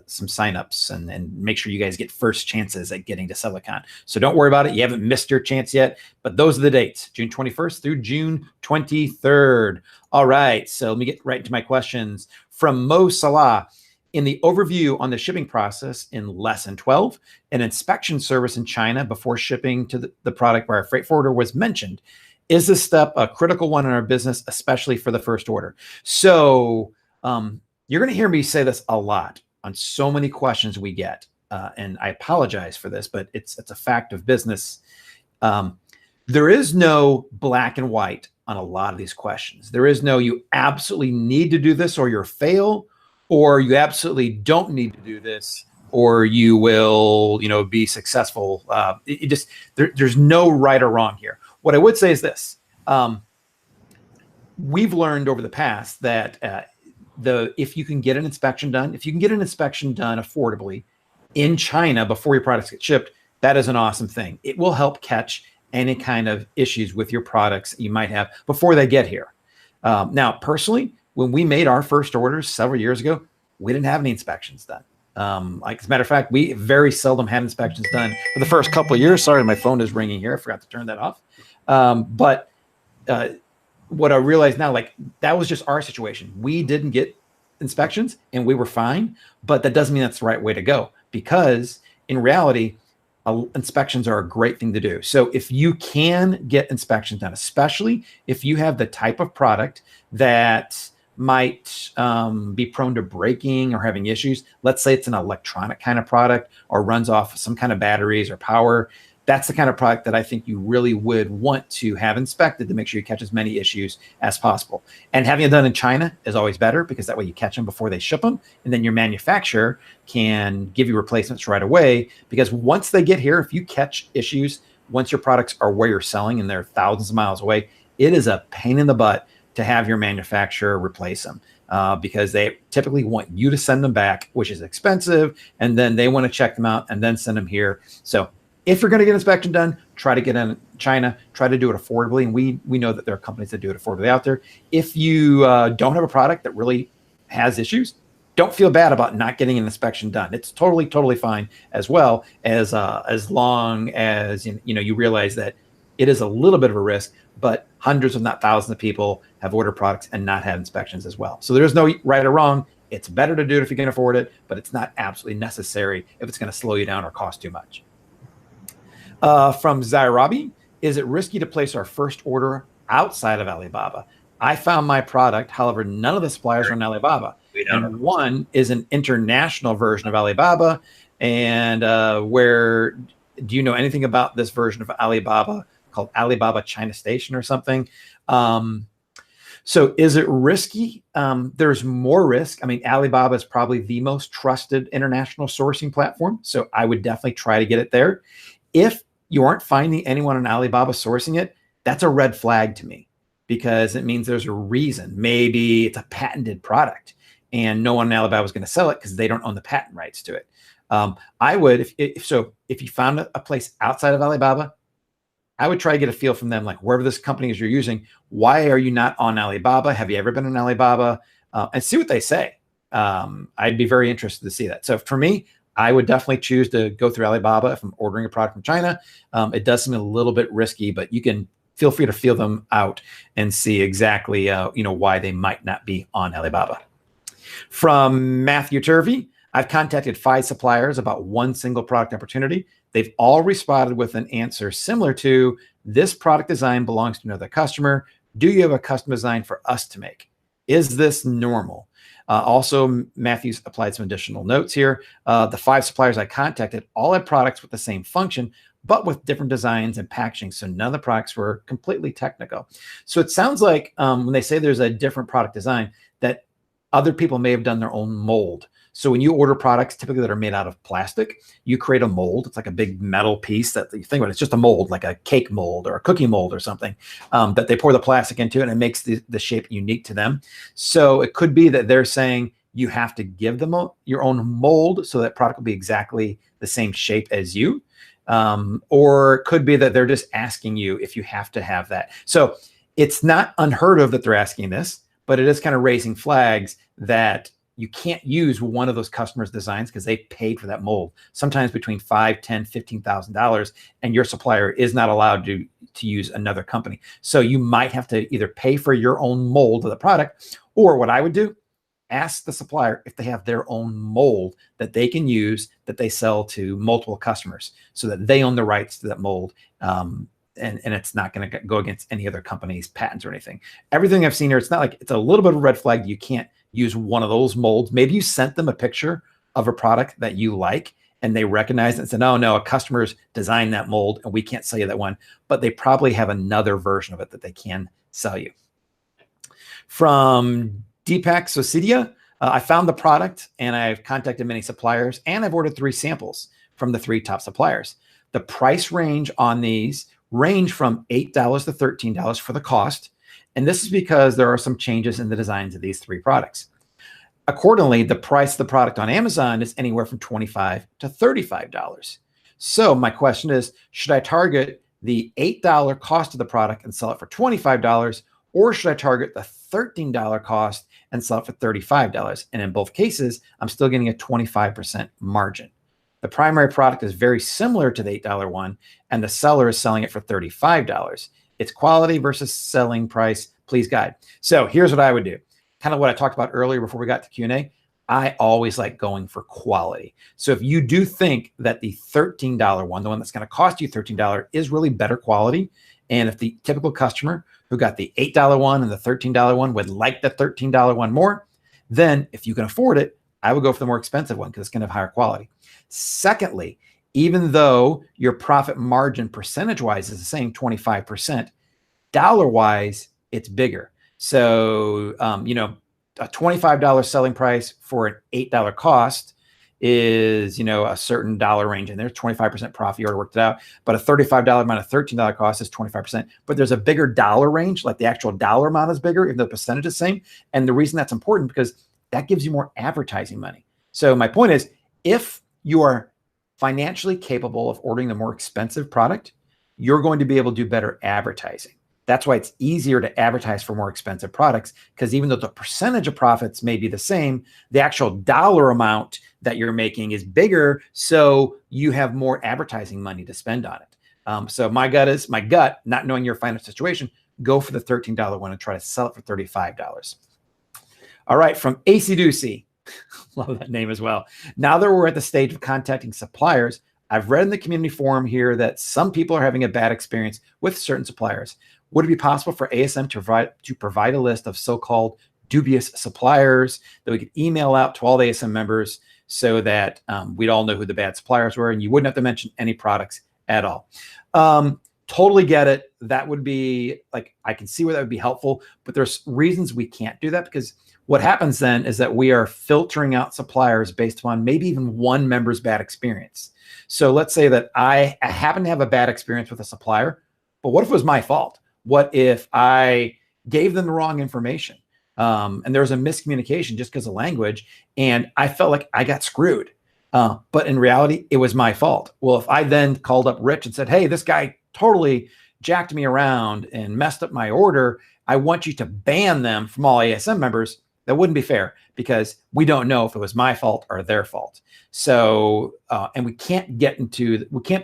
some signups and make sure you guys get first chances at getting to Silicon. So don't worry about it. You haven't missed your chance yet, but those are the dates, June 21st through June 23rd. All right, so let me get right into my questions. From Mo Salah, in the overview on the shipping process in lesson 12, an inspection service in China before shipping to the product by our freight forwarder was mentioned. Is this step a critical one in our business, especially for the first order? So you're going to hear me say this a lot on so many questions we get. And I apologize for this, but it's a fact of business. There is no black and white on a lot of these questions. There is no, you absolutely need to do this or you'll fail, or you absolutely don't need to do this, or you will, be successful. There's no right or wrong here. What I would say is this: we've learned over the past that if you can get an inspection done, affordably in China before your products get shipped, that is an awesome thing. It will help catch any kind of issues with your products you might have before they get here. Now, personally, when we made our first orders several years ago, we didn't have any inspections done. As a matter of fact, we very seldom had inspections done for the first couple of years. Sorry, my phone is ringing here. I forgot to turn that off. But what I realize now, that was just our situation. We didn't get inspections and we were fine, but that doesn't mean that's the right way to go, because in reality, inspections are a great thing to do. So if you can get inspections done, especially if you have the type of product that might be prone to breaking or having issues, let's say it's an electronic kind of product or runs off some kind of batteries or power, that's the kind of product that I think you really would want to have inspected to make sure you catch as many issues as possible. And having it done in China is always better, because that way you catch them before they ship them. And then your manufacturer can give you replacements right away, because once they get here, if you catch issues, once your products are where you're selling and they're thousands of miles away, it is a pain in the butt to have your manufacturer replace them, because they typically want you to send them back, which is expensive. And then they want to check them out and then send them here. So if you're going to get inspection done, try to get in China, try to do it affordably. And we know that there are companies that do it affordably out there. If you don't have a product that really has issues, don't feel bad about not getting an inspection done. It's totally fine, as well as long as you realize that it is a little bit of a risk, but hundreds if not thousands of people have ordered products and not had inspections as well. So there's no right or wrong. It's better to do it if you can afford it, but it's not absolutely necessary if it's going to slow you down or cost too much. From Zairabi, is it risky to place our first order outside of Alibaba? I found my product, however, none of the suppliers are on Alibaba. And one is an international version of Alibaba. And do you know anything about this version of Alibaba called Alibaba China Station or something? So is it risky? There's more risk. I mean, Alibaba is probably the most trusted international sourcing platform. So I would definitely try to get it there. If you aren't finding anyone on Alibaba sourcing it, that's a red flag to me, because it means there's a reason. Maybe it's a patented product and no one in Alibaba is going to sell it because they don't own the patent rights to it. I would, if you found a place outside of Alibaba, I would try to get a feel from them, like wherever this company is you're using, why are you not on Alibaba? Have you ever been on Alibaba? And see what they say. I'd be very interested to see that. So for me, I would definitely choose to go through Alibaba if I'm ordering a product from China. It does seem a little bit risky, but you can feel free to feel them out and see exactly why they might not be on Alibaba. From Matthew Turvey, I've contacted 5 suppliers about one single product opportunity. They've all responded with an answer similar to, this product design belongs to another customer. Do you have a custom design for us to make? Is this normal? Also, Matthew's applied some additional notes here. The 5 suppliers I contacted all had products with the same function, but with different designs and packaging. So none of the products were completely technical. So it sounds like when they say there's a different product design, that other people may have done their own mold. So when you order products typically that are made out of plastic, you create a mold. It's like a big metal piece that you think about. It's just a mold, like a cake mold or a cookie mold or something, that they pour the plastic into, and it makes the shape unique to them. So it could be that they're saying, you have to give them your own mold so that product will be exactly the same shape as you. Or it could be that they're just asking you if you have to have that. So it's not unheard of that they're asking this, but it is kind of raising flags that you can't use one of those customers' designs because they paid for that mold, sometimes between $5,000, $10,000, $15,000, and your supplier is not allowed to use another company. So you might have to either pay for your own mold of the product, or what I would do, ask the supplier if they have their own mold that they can use that they sell to multiple customers so that they own the rights to that mold. And it's not going to go against any other company's patents or anything. Everything I've seen here, it's not like it's a little bit of a red flag. You can't use one of those molds. Maybe you sent them a picture of a product that you like and they recognize it and said, oh no, a customer's designed that mold and we can't sell you that one, but they probably have another version of it that they can sell you. From Deepak Sosidia, I found the product and I've contacted many suppliers and I've ordered 3 samples from the 3 top suppliers. The price range on these range from $8 to $13 for the cost. And this is because there are some changes in the designs of these 3 products. Accordingly, the price of the product on Amazon is anywhere from $25 to $35. So my question is, should I target the $8 cost of the product and sell it for $25? Or should I target the $13 cost and sell it for $35? And in both cases, I'm still getting a 25% margin. The primary product is very similar to the $8 one, and the seller is selling it for $35. It's quality versus selling price. Please guide. So here's what I would do. Kind of what I talked about earlier before we got to Q&A. I always like going for quality. So if you do think that the $13 one, the one that's going to cost you $13, is really better quality, and if the typical customer who got the $8 one and the $13 one would like the $13 one more, then if you can afford it, I would go for the more expensive one because it's going to have higher quality. Secondly, even though your profit margin percentage-wise is the same, 25%, dollar-wise, it's bigger. So, a $25 selling price for an $8 cost is, a certain dollar range, and there's 25% profit. You already worked it out. But a $35 amount of $13 cost is 25%. But there's a bigger dollar range, like the actual dollar amount is bigger, even though the percentage is the same. And the reason that's important because that gives you more advertising money. So my point is, if you are financially capable of ordering the more expensive product, you're going to be able to do better advertising. That's why it's easier to advertise for more expensive products, because even though the percentage of profits may be the same, the actual dollar amount that you're making is bigger, so you have more advertising money to spend on it. So my gut, not knowing your financial situation, go for the $13 one and try to sell it for $35. All right, from AC Ducey, love that name as well. Now that we're at the stage of contacting suppliers, I've read in the community forum here that some people are having a bad experience with certain suppliers. Would it be possible for ASM to provide a list of so-called dubious suppliers that we could email out to all the ASM members so that we'd all know who the bad suppliers were and you wouldn't have to mention any products at all? Totally get it. That would be I can see where that would be helpful, but there's reasons we can't do that, because what happens then is that we are filtering out suppliers based upon maybe even one member's bad experience. So let's say that I happen to have a bad experience with a supplier, but what if it was my fault? What if I gave them the wrong information and there was a miscommunication just because of language and I felt like I got screwed? But in reality, it was my fault. Well, if I then called up Rich and said, hey, this guy totally jacked me around and messed up my order, I want you to ban them from all ASM members. That wouldn't be fair, because we don't know if it was my fault or their fault. So, and we can't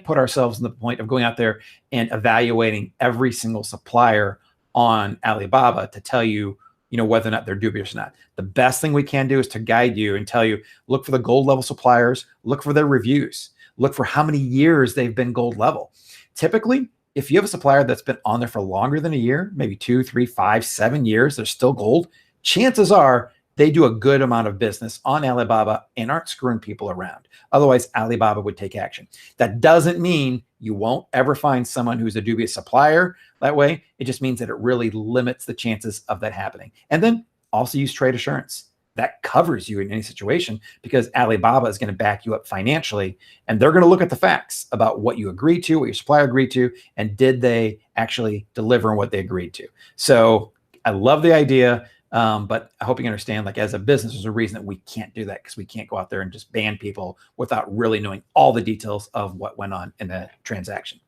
put ourselves in the point of going out there and evaluating every single supplier on Alibaba to tell you, whether or not they're dubious or not. The best thing we can do is to guide you and tell you, look for the gold level suppliers, look for their reviews, look for how many years they've been gold level. Typically, if you have a supplier that's been on there for longer than a year, maybe 2, 3, 5, 7 years, they're still gold, chances are they do a good amount of business on Alibaba and aren't screwing people around. Otherwise, Alibaba would take action. That doesn't mean you won't ever find someone who's a dubious supplier that way. It just means that it really limits the chances of that happening. And then also use trade assurance. That covers you in any situation, because Alibaba is going to back you up financially, and they're going to look at the facts about what you agreed to, what your supplier agreed to, and did they actually deliver on what they agreed to. So I love the idea. But I hope you understand, like as a business, there's a reason that we can't do that, because we can't go out there and just ban people without really knowing all the details of what went on in the transaction.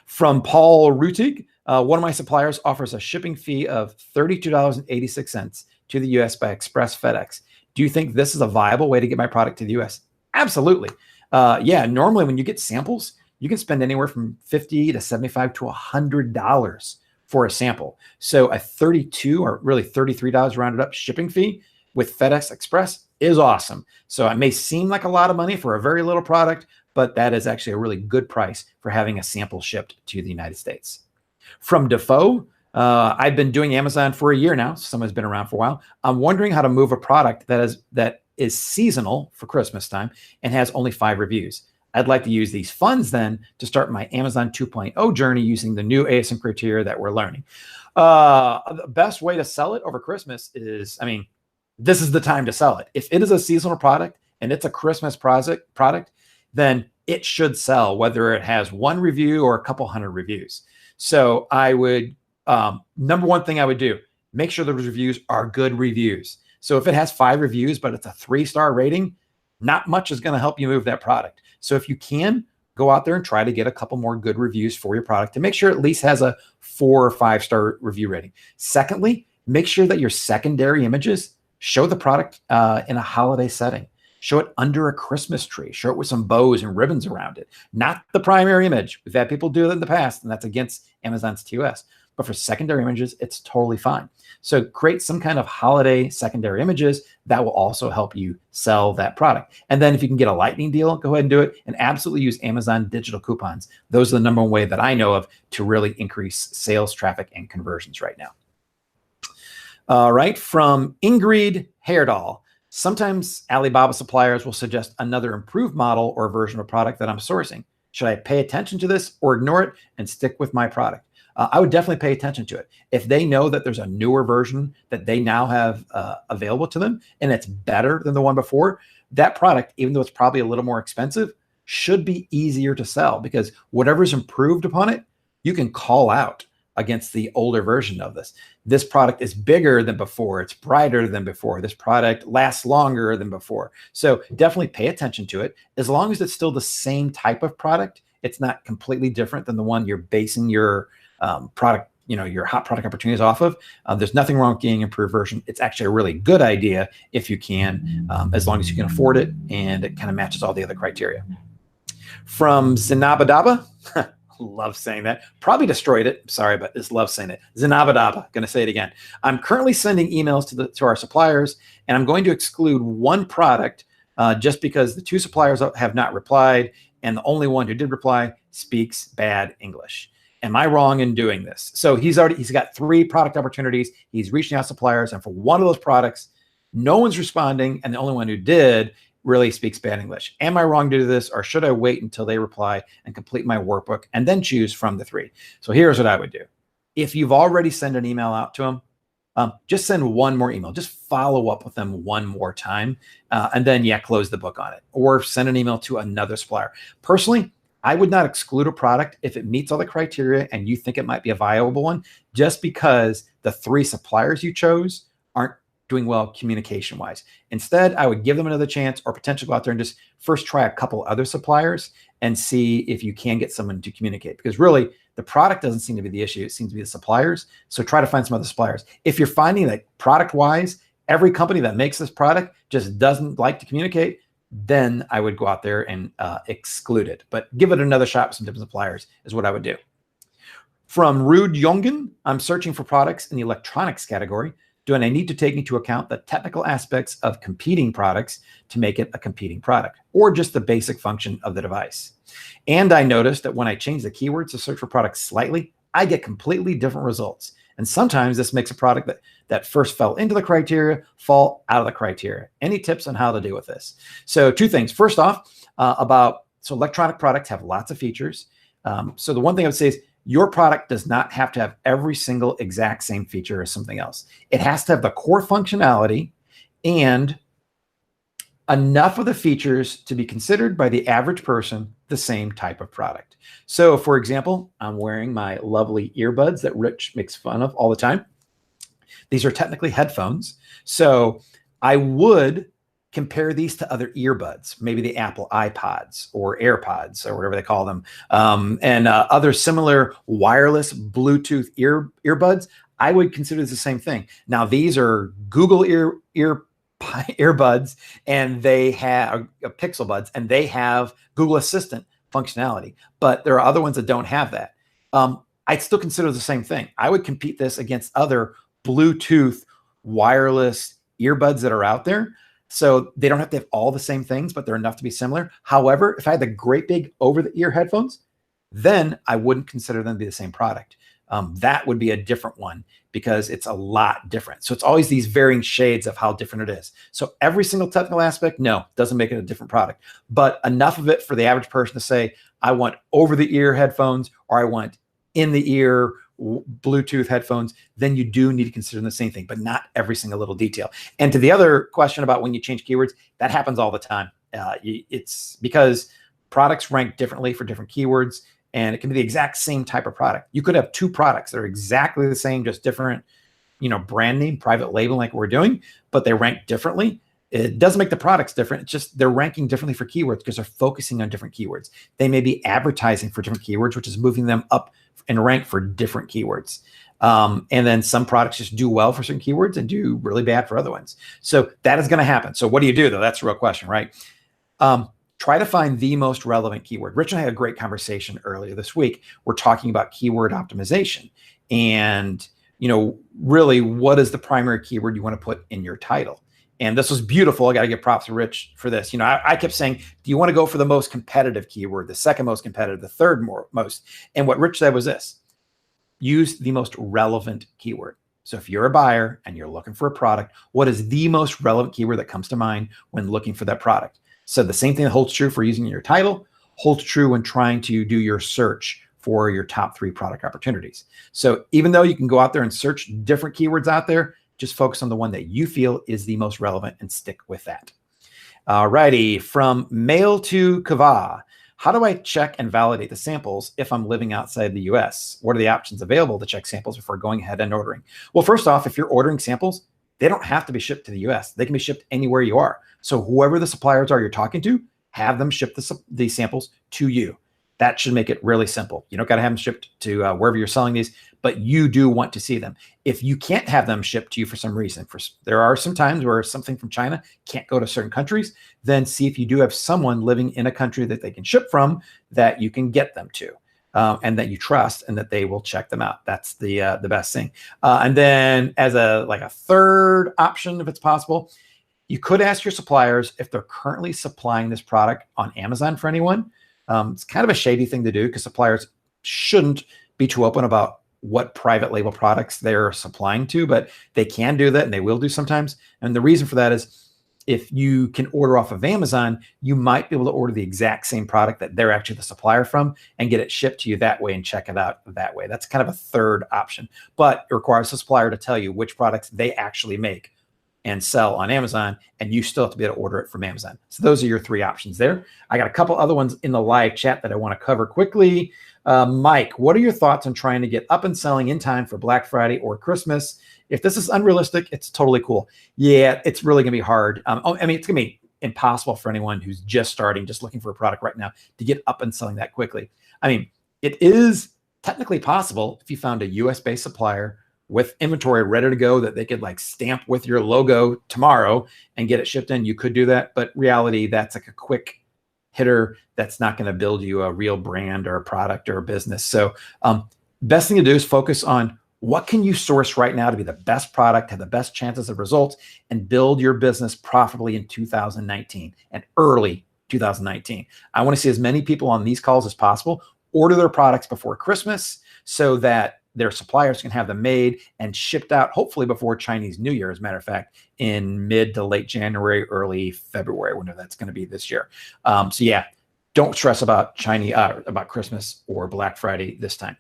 From Paul Rutig, one of my suppliers offers a shipping fee of $32.86 to the US by Express FedEx. Do you think this is a viable way to get my product to the US? Absolutely. Yeah, normally when you get samples, you can spend anywhere from $50 to $75 to $100 for a sample. So a $32 or really $33 rounded up shipping fee with FedEx Express is awesome. So it may seem like a lot of money for a very little product, but that is actually a really good price for having a sample shipped to the United States. From Defoe, I've been doing Amazon for a year now. Someone's been around for a while. I'm wondering how to move a product that is seasonal for Christmas time and has only 5 reviews. I'd like to use these funds then to start my Amazon 2.0 journey using the new ASM criteria that we're learning. The best way to sell it over Christmas is, I mean, this is the time to sell it. If it is a seasonal product and it's a Christmas product, then it should sell, whether it has 1 review or a couple hundred reviews. So I would, number one thing I would do, make sure those reviews are good reviews. So if it has 5 reviews, but it's a 3-star rating, not much is going to help you move that product. So if you can, go out there and try to get a couple more good reviews for your product to make sure it at least has a 4 or 5-star review rating. Secondly, make sure that your secondary images show the product in a holiday setting. Show it under a Christmas tree. Show it with some bows and ribbons around it. Not the primary image. We've had people do that in the past, and that's against Amazon's TOS. But for secondary images, it's totally fine. So create some kind of holiday secondary images that will also help you sell that product. And then if you can get a lightning deal, go ahead and do it, and absolutely use Amazon digital coupons. Those are the number one way that I know of to really increase sales, traffic, and conversions right now. All right, from Ingrid Hairdahl. Sometimes Alibaba suppliers will suggest another improved model or version of a product that I'm sourcing. Should I pay attention to this or ignore it and stick with my product? I would definitely pay attention to it. If they know that there's a newer version that they now have available to them and it's better than the one before, that product, even though it's probably a little more expensive, should be easier to sell, because whatever's improved upon it, you can call out against the older version of this. This product is bigger than before. It's brighter than before. This product lasts longer than before. So definitely pay attention to it. As long as it's still the same type of product, it's not completely different than the one you're basing your product, your hot product opportunities off of. There's nothing wrong with getting an improved version. It's actually a really good idea if you can, as long as you can afford it and it kind of matches all the other criteria. From Zinabadaba, love saying that. Probably destroyed it. Sorry, but just love saying it. Zinabadaba. Going to say it again. I'm currently sending emails to our suppliers, and I'm going to exclude 1 product just because the 2 suppliers have not replied, and the only one who did reply speaks bad English. Am I wrong in doing this? So he's got 3 product opportunities. He's reaching out to suppliers, and for one of those products, no one's responding, and the only one who did really speaks bad English. Am I wrong to do this, or should I wait until they reply and complete my workbook and then choose from the 3? So here's what I would do. If you've already sent an email out to them, just send 1 more email. Just follow up with them 1 more time, and then close the book on it, or send an email to another supplier. Personally, I would not exclude a product if it meets all the criteria and you think it might be a viable one, just because the 3 suppliers you chose aren't doing well communication wise. Instead, I would give them another chance, or potentially go out there and just first try a couple other suppliers and see if you can get someone to communicate, because really the product doesn't seem to be the issue. It seems to be the suppliers. So try to find some other suppliers. If you're finding that product wise, every company that makes this product just doesn't like to communicate, then I would go out there and exclude it. But give it another shot with some different suppliers is what I would do. From Rude Jongen, I'm searching for products in the electronics category. Do I need to take into account the technical aspects of competing products to make it a competing product, or just the basic function of the device? And I noticed that when I change the keywords to search for products slightly, I get completely different results. And sometimes this makes a product that first fell into the criteria fall out of the criteria. Any tips on how to deal with this? So 2 things. First off, electronic products have lots of features. So the one thing I would say is, your product does not have to have every single exact same feature as something else. It has to have the core functionality and enough of the features to be considered by the average person the same type of product. So for example, I'm wearing my lovely earbuds that Rich makes fun of all the time. These are technically headphones. So I would compare these to other earbuds, maybe the Apple iPods or AirPods or whatever they call them, and other similar wireless Bluetooth earbuds. I would consider this the same thing. Now, these are Google earbuds, and they have Pixel buds, and they have Google Assistant functionality, but there are other ones that don't have that. I'd still consider the same thing. I would compete this against other Bluetooth wireless earbuds that are out there. So they don't have to have all the same things, but they're enough to be similar. However, if I had the great big over-the-ear headphones, then I wouldn't consider them to be the same product. That would be a different one because it's a lot different. So it's always these varying shades of how different it is. So every single technical aspect, no, doesn't make it a different product, but enough of it for the average person to say, I want over-the-ear headphones or I want in-the-ear Bluetooth headphones, then you do need to consider the same thing, but not every single little detail. And to the other question about when you change keywords, that happens all the time. It's because products rank differently for different keywords, and it can be the exact same type of product. You could have two products that are exactly the same, just different, brand name, private label like we're doing, but they rank differently. It doesn't make the products different. It's just they're ranking differently for keywords because they're focusing on different keywords. They may be advertising for different keywords, which is moving them up in rank for different keywords. And then some products just do well for certain keywords and do really bad for other ones. So that is going to happen. So what do you do, though? That's a real question, right? Try to find the most relevant keyword. Rich and I had a great conversation earlier this week. We're talking about keyword optimization and, really what is the primary keyword you want to put in your title? And this was beautiful. I got to give props to Rich for this. I kept saying, do you want to go for the most competitive keyword, the second most competitive, the third most? And what Rich said was this: use the most relevant keyword. So if you're a buyer and you're looking for a product, what is the most relevant keyword that comes to mind when looking for that product? So the same thing that holds true for using your title holds true when trying to do your search for your top 3 product opportunities. So even though you can go out there and search different keywords out there, just focus on the one that you feel is the most relevant and stick with that. All righty, from Mail to Kava. How do I check and validate the samples if I'm living outside the US? What are the options available to check samples before going ahead and ordering? Well, first off, if you're ordering samples, they don't have to be shipped to the US. They can be shipped anywhere you are. So whoever the suppliers are you're talking to, have them ship the samples to you. That should make it really simple. You don't got to have them shipped to wherever you're selling these, but you do want to see them. If you can't have them shipped to you for some reason, there are some times where something from China can't go to certain countries, then see if you do have someone living in a country that they can ship from that you can get them to. And that you trust and that they will check them out. That's the best thing. And then as a third option, if it's possible, you could ask your suppliers if they're currently supplying this product on Amazon for anyone. It's kind of a shady thing to do because suppliers shouldn't be too open about what private label products they're supplying to, but they can do that and they will do sometimes. And the reason for that is if you can order off of Amazon, you might be able to order the exact same product that they're actually the supplier from and get it shipped to you that way and check it out that way. That's kind of a third option, but it requires the supplier to tell you which products they actually make and sell on Amazon, and you still have to be able to order it from Amazon. So those are your 3 options there. I got a couple other ones in the live chat that I want to cover quickly. Mike, what are your thoughts on trying to get up and selling in time for Black Friday or Christmas? If this is unrealistic, it's totally cool. Yeah, it's really going to be hard. It's going to be impossible for anyone who's just starting, just looking for a product right now to get up and selling that quickly. It is technically possible if you found a US-based supplier with inventory ready to go that they could stamp with your logo tomorrow and get it shipped in. You could do that, but reality, that's like a quick hitter. That's not going to build you a real brand or a product or a business. So best thing to do is focus on what can you source right now to be the best product, have the best chances of results, and build your business profitably in 2019 and early 2019. I want to see as many people on these calls as possible order their products before Christmas so that their suppliers can have them made and shipped out, hopefully before Chinese New Year, as a matter of fact, in mid to late January, early February, whenever that's going to be this year. So yeah, don't stress about about Christmas or Black Friday this time.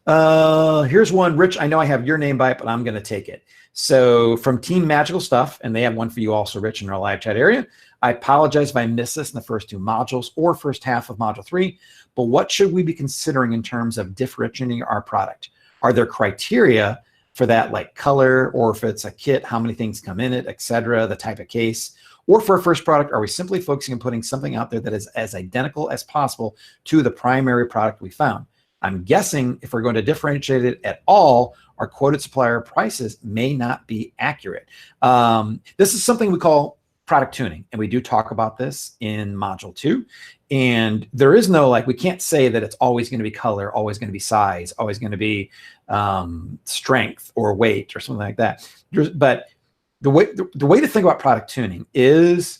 Here's one, Rich. I know I have your name by it, but I'm going to take it. So from Team Magical Stuff, and they have one for you also, Rich, in our live chat area. I apologize if I missed this in the first 2 modules or first half of module 3, but what should we be considering in terms of differentiating our product? Are there criteria for that, like color, or if it's a kit, how many things come in it, etc., the type of case. Or for our first product, are we simply focusing on putting something out there that is as identical as possible to the primary product we found? I'm guessing if we're going to differentiate it at all, our quoted supplier prices may not be accurate. This is something we call product tuning, and we do talk about this in module 2. And there is no, like, we can't say that it's always going to be color, always going to be size, always going to be strength or weight or something like that. But the way to think about product tuning is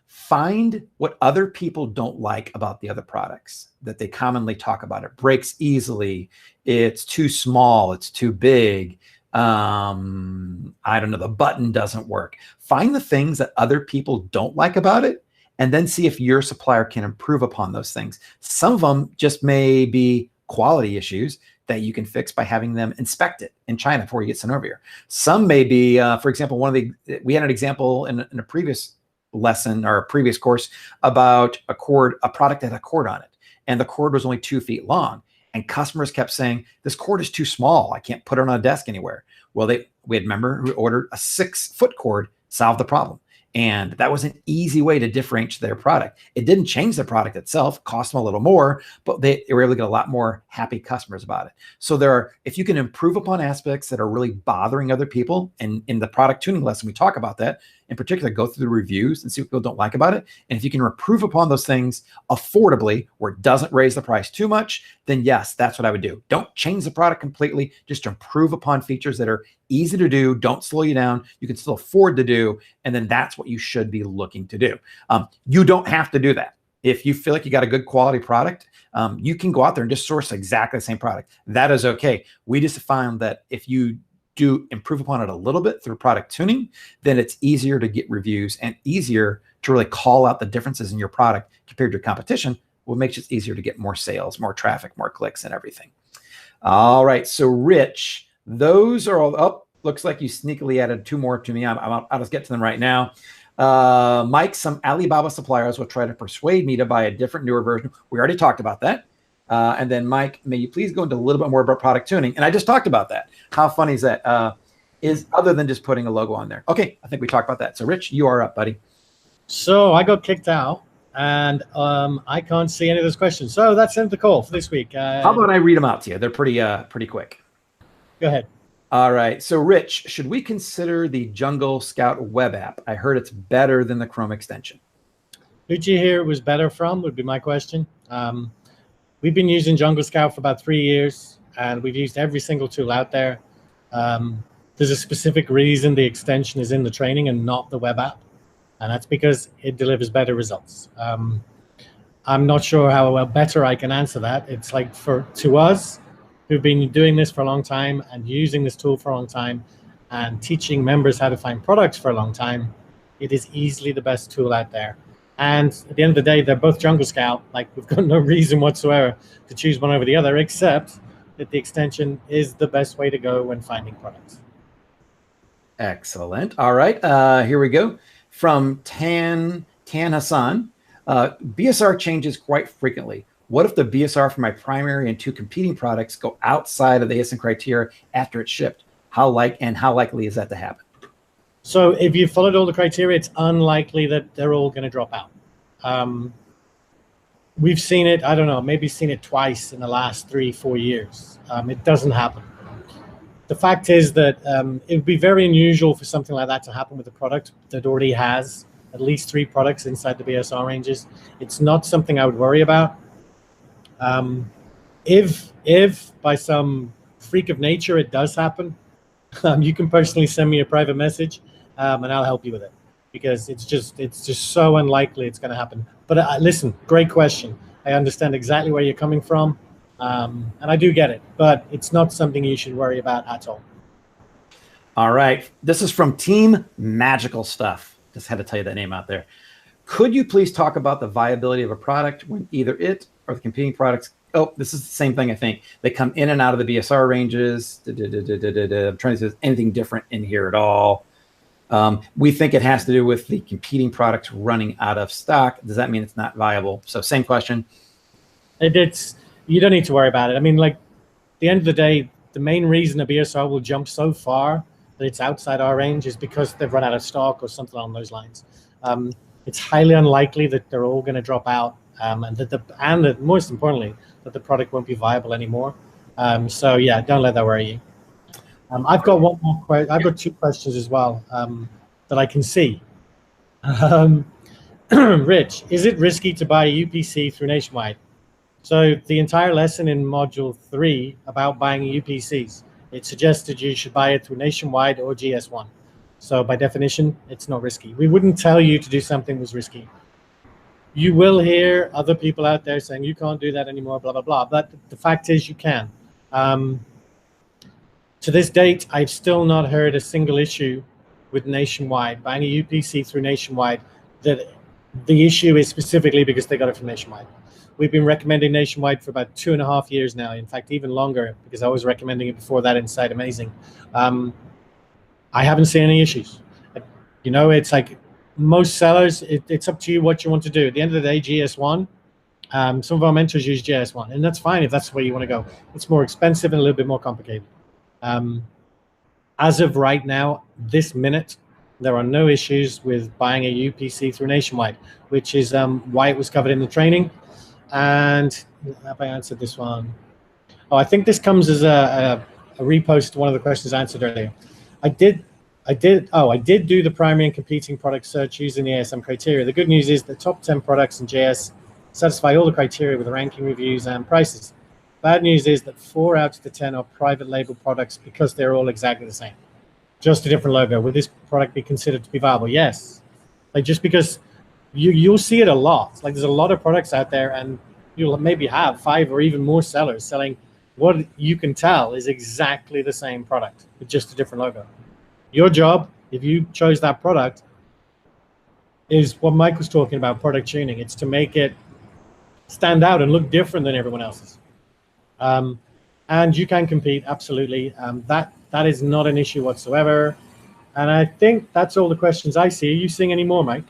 find what other people don't like about the other products that they commonly talk about. It breaks easily, it's too small, it's too big, I don't know, the button doesn't work. Find the things that other people don't like about it, and then see if your supplier can improve upon those things. Some of them just may be quality issues that you can fix by having them inspect it in China before you get sent over here. Some may be, for example, we had an example in a previous lesson or a previous course about a product that had a cord on it, and the cord was only 2 feet long. And customers kept saying, this cord is too small, I can't put it on a desk anywhere. Well, we had a member who ordered a 6-foot cord, solved the problem. And that was an easy way to differentiate their product. It didn't change the product itself, cost them a little more, but they were able to get a lot more happy customers about it. So if you can improve upon aspects that are really bothering other people, and in the product tuning lesson, we talk about that, in particular, go through the reviews and see what people don't like about it. And if you can improve upon those things affordably, where it doesn't raise the price too much, then yes, that's what I would do. Don't change the product completely, just improve upon features that are easy to do, don't slow you down, you can still afford to do, and then that's what you should be looking to do. You don't have to do that. If you feel like you got a good quality product, you can go out there and just source exactly the same product. That is okay. We just found that if you do improve upon it a little bit through product tuning, then it's easier to get reviews and easier to really call out the differences in your product compared to your competition, what makes it easier to get more sales, more traffic, more clicks, and everything. All right, so Rich, those are all up. Looks like you sneakily added 2 more to me. I'll just get to them right now. Mike, some Alibaba suppliers will try to persuade me to buy a different, newer version. We already talked about that. And then Mike, may you please go into a little bit more about product tuning? And I just talked about that. How funny is that? Is other than just putting a logo on there. Okay, I think we talked about that. So Rich, you are up, buddy. So I got kicked out, and I can't see any of those questions. So that's the end of the call for this week. How about I read them out to you? They're pretty quick. Go ahead. All right. So Rich, should we consider the Jungle Scout web app? I heard it's better than the Chrome extension. Who'd you hear it was better from would be my question. We've been using Jungle Scout for about 3 years, and we've used every single tool out there. There's a specific reason the extension is in the training and not the web app, and that's because it delivers better results. I'm not sure how better I can answer that. It's like to us, who've been doing this for a long time and using this tool for a long time and teaching members how to find products for a long time, it is easily the best tool out there. And at the end of the day, they're both Jungle Scout. Like, we've got no reason whatsoever to choose one over the other, except that the extension is the best way to go when finding products. Excellent. All right, here we go. From Tan Hassan, BSR changes quite frequently. What if the BSR for my primary and 2 competing products go outside of the ASM criteria after it's shipped? How likely is that to happen? So if you followed all the criteria, it's unlikely that they're all going to drop out. We've seen it, I don't know, maybe seen it twice in the last 3-4 years. It doesn't happen. The fact is that it would be very unusual for something like that to happen with a product that already has at least 3 products inside the BSR ranges. It's not something I would worry about. If by some freak of nature it does happen, you can personally send me a private message, and I'll help you with it, because it's just so unlikely it's going to happen. But listen, great question. I understand exactly where you're coming from, and I do get it, but it's not something you should worry about at all. All right, this is from Team Magical Stuff. Just had to tell you that name out there. Could you please talk about the viability of a product when either it or the competing products, oh, this is the same thing, I think. They come in and out of the BSR ranges. I'm trying to see if there's anything different in here at all. We think it has to do with the competing products running out of stock. Does that mean it's not viable? So same question. You don't need to worry about it. I mean, like, at the end of the day, the main reason a BSR will jump so far that it's outside our range is because they've run out of stock or something along those lines. It's highly unlikely that they're all going to drop out, and that most importantly, that the product won't be viable anymore. So yeah, don't let that worry you. I've got one more question. I've got two questions as well that I can see. Rich, is it risky to buy a UPC through Nationwide? So the entire lesson in module 3 about buying UPCs, it suggested you should buy it through Nationwide or GS1. So by definition, it's not risky. We wouldn't tell you to do something was risky. You will hear other people out there saying you can't do that anymore, blah, blah, blah. But the fact is you can. To this date, I've still not heard a single issue with Nationwide, buying a UPC through Nationwide, that the issue is specifically because they got it from Nationwide. We've been recommending Nationwide for about 2.5 years now. In fact, even longer, because I was recommending it before that inside Amazing. I haven't seen any issues. You know, it's like most sellers, it's up to you what you want to do. At the end of the day, GS1, some of our mentors use GS1, and that's fine if that's where you want to go. It's more expensive and a little bit more complicated. As of right now, this minute, there are no issues with buying a UPC through Nationwide, which is why it was covered in the training. And have I answered this one? Oh, I think this comes as a repost to one of the questions I answered earlier. I did do the primary and competing product search using the ASM criteria. The good news is the top 10 products in JS satisfy all the criteria with the ranking, reviews, and prices. Bad news is that 4 out of the 10 are private label products because they're all exactly the same. Just a different logo. Will this product be considered to be viable? Yes. Like, just because you'll see it a lot. Like, there's a lot of products out there, and you'll maybe have 5 or even more sellers selling what you can tell is exactly the same product with just a different logo. Your job, if you chose that product, is what Mike was talking about, product tuning. It's to make it stand out and look different than everyone else's. And you can compete, absolutely. That is not an issue whatsoever. And I think that's all the questions I see. Are you seeing any more, Mike?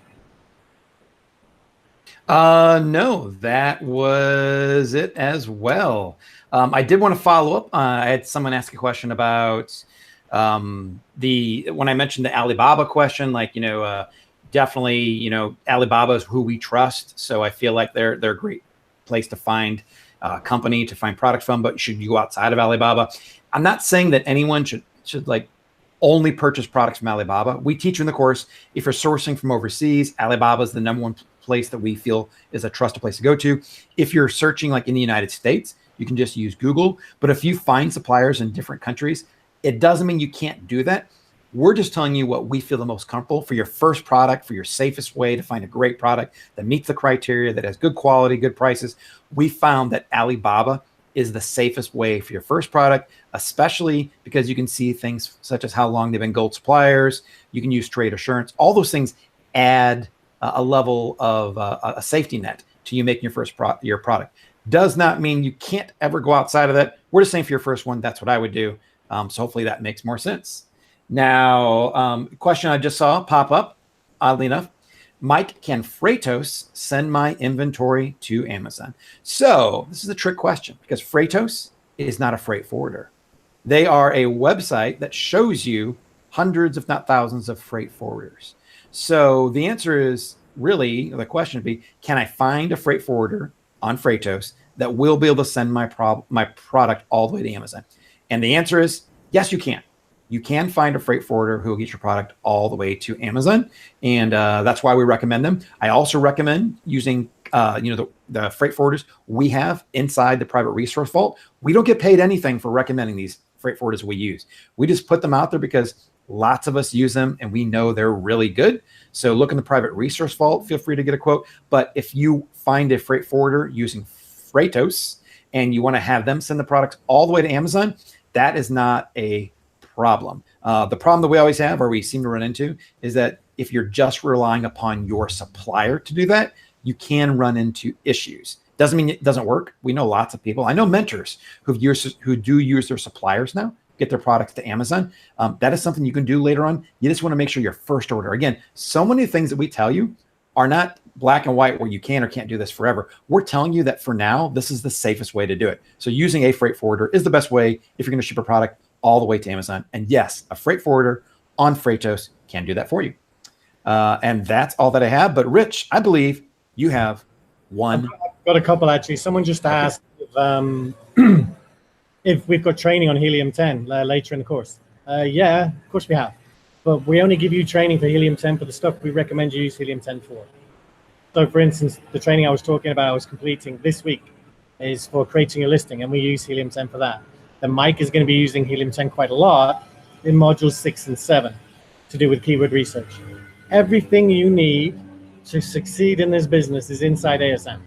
No, that was it as well. I did want to follow up. I had someone ask a question about when I mentioned the Alibaba question, like, definitely, Alibaba is who we trust. So I feel like they're a great place to find company to find products from, but should you go outside of Alibaba? I'm not saying that anyone should like only purchase products from Alibaba. We teach you in the course, if you're sourcing from overseas, Alibaba is the #1 place that we feel is a trusted place to go to. If you're searching like in the United States, you can just use Google. But if you find suppliers in different countries, it doesn't mean you can't do that. We're just telling you what we feel the most comfortable for your first product, for your safest way to find a great product that meets the criteria, that has good quality, good prices. We found that Alibaba is the safest way for your first product, especially because you can see things such as how long they've been gold suppliers. You can use trade assurance. All those things add a level of a safety net to you making your product. Does not mean you can't ever go outside of that. We're just saying for your first one, that's what I would do. So hopefully that makes more sense. Now, question I just saw pop up, oddly enough. Mike, can Freightos send my inventory to Amazon? So this is a trick question because Freightos is not a freight forwarder. They are a website that shows you hundreds, if not thousands, of freight forwarders. So the answer is really, the question would be, can I find a freight forwarder on Freightos that will be able to send my product all the way to Amazon? And the answer is yes, you can. You can find a freight forwarder who will get your product all the way to Amazon. And that's why we recommend them. I also recommend using the freight forwarders we have inside the private resource vault. We don't get paid anything for recommending these freight forwarders we use. We just put them out there because lots of us use them and we know they're really good. So look in the private resource vault, feel free to get a quote. But if you find a freight forwarder using Freightos and you want to have them send the products all the way to Amazon, that is not a problem. The problem that we always have, or we seem to run into, is that if you're just relying upon your supplier to do that, you can run into issues. Doesn't mean it doesn't work. We know lots of people. I know mentors who do use their suppliers now, get their products to Amazon. That is something you can do later on. You just want to make sure your first order. Again, so many things that we tell you are not black and white where you can or can't do this forever. We're telling you that for now, this is the safest way to do it. So using a freight forwarder is the best way if you're going to ship a product all the way to Amazon. And yes, a freight forwarder on Freightos can do that for you. And that's all that I have. But Rich, I believe you have one. I've got a couple actually. Someone just asked if we've got training on helium-10 later in the course. Yeah, of course we have. But we only give you training for helium-10 for the stuff we recommend you use helium-10 for. So for instance, the training I was talking about I was completing this week is for creating a listing, and we use helium-10 for that. Then Mike is going to be using helium-10 quite a lot in modules 6 and 7 to do with keyword research. Everything you need to succeed in this business is inside ASM.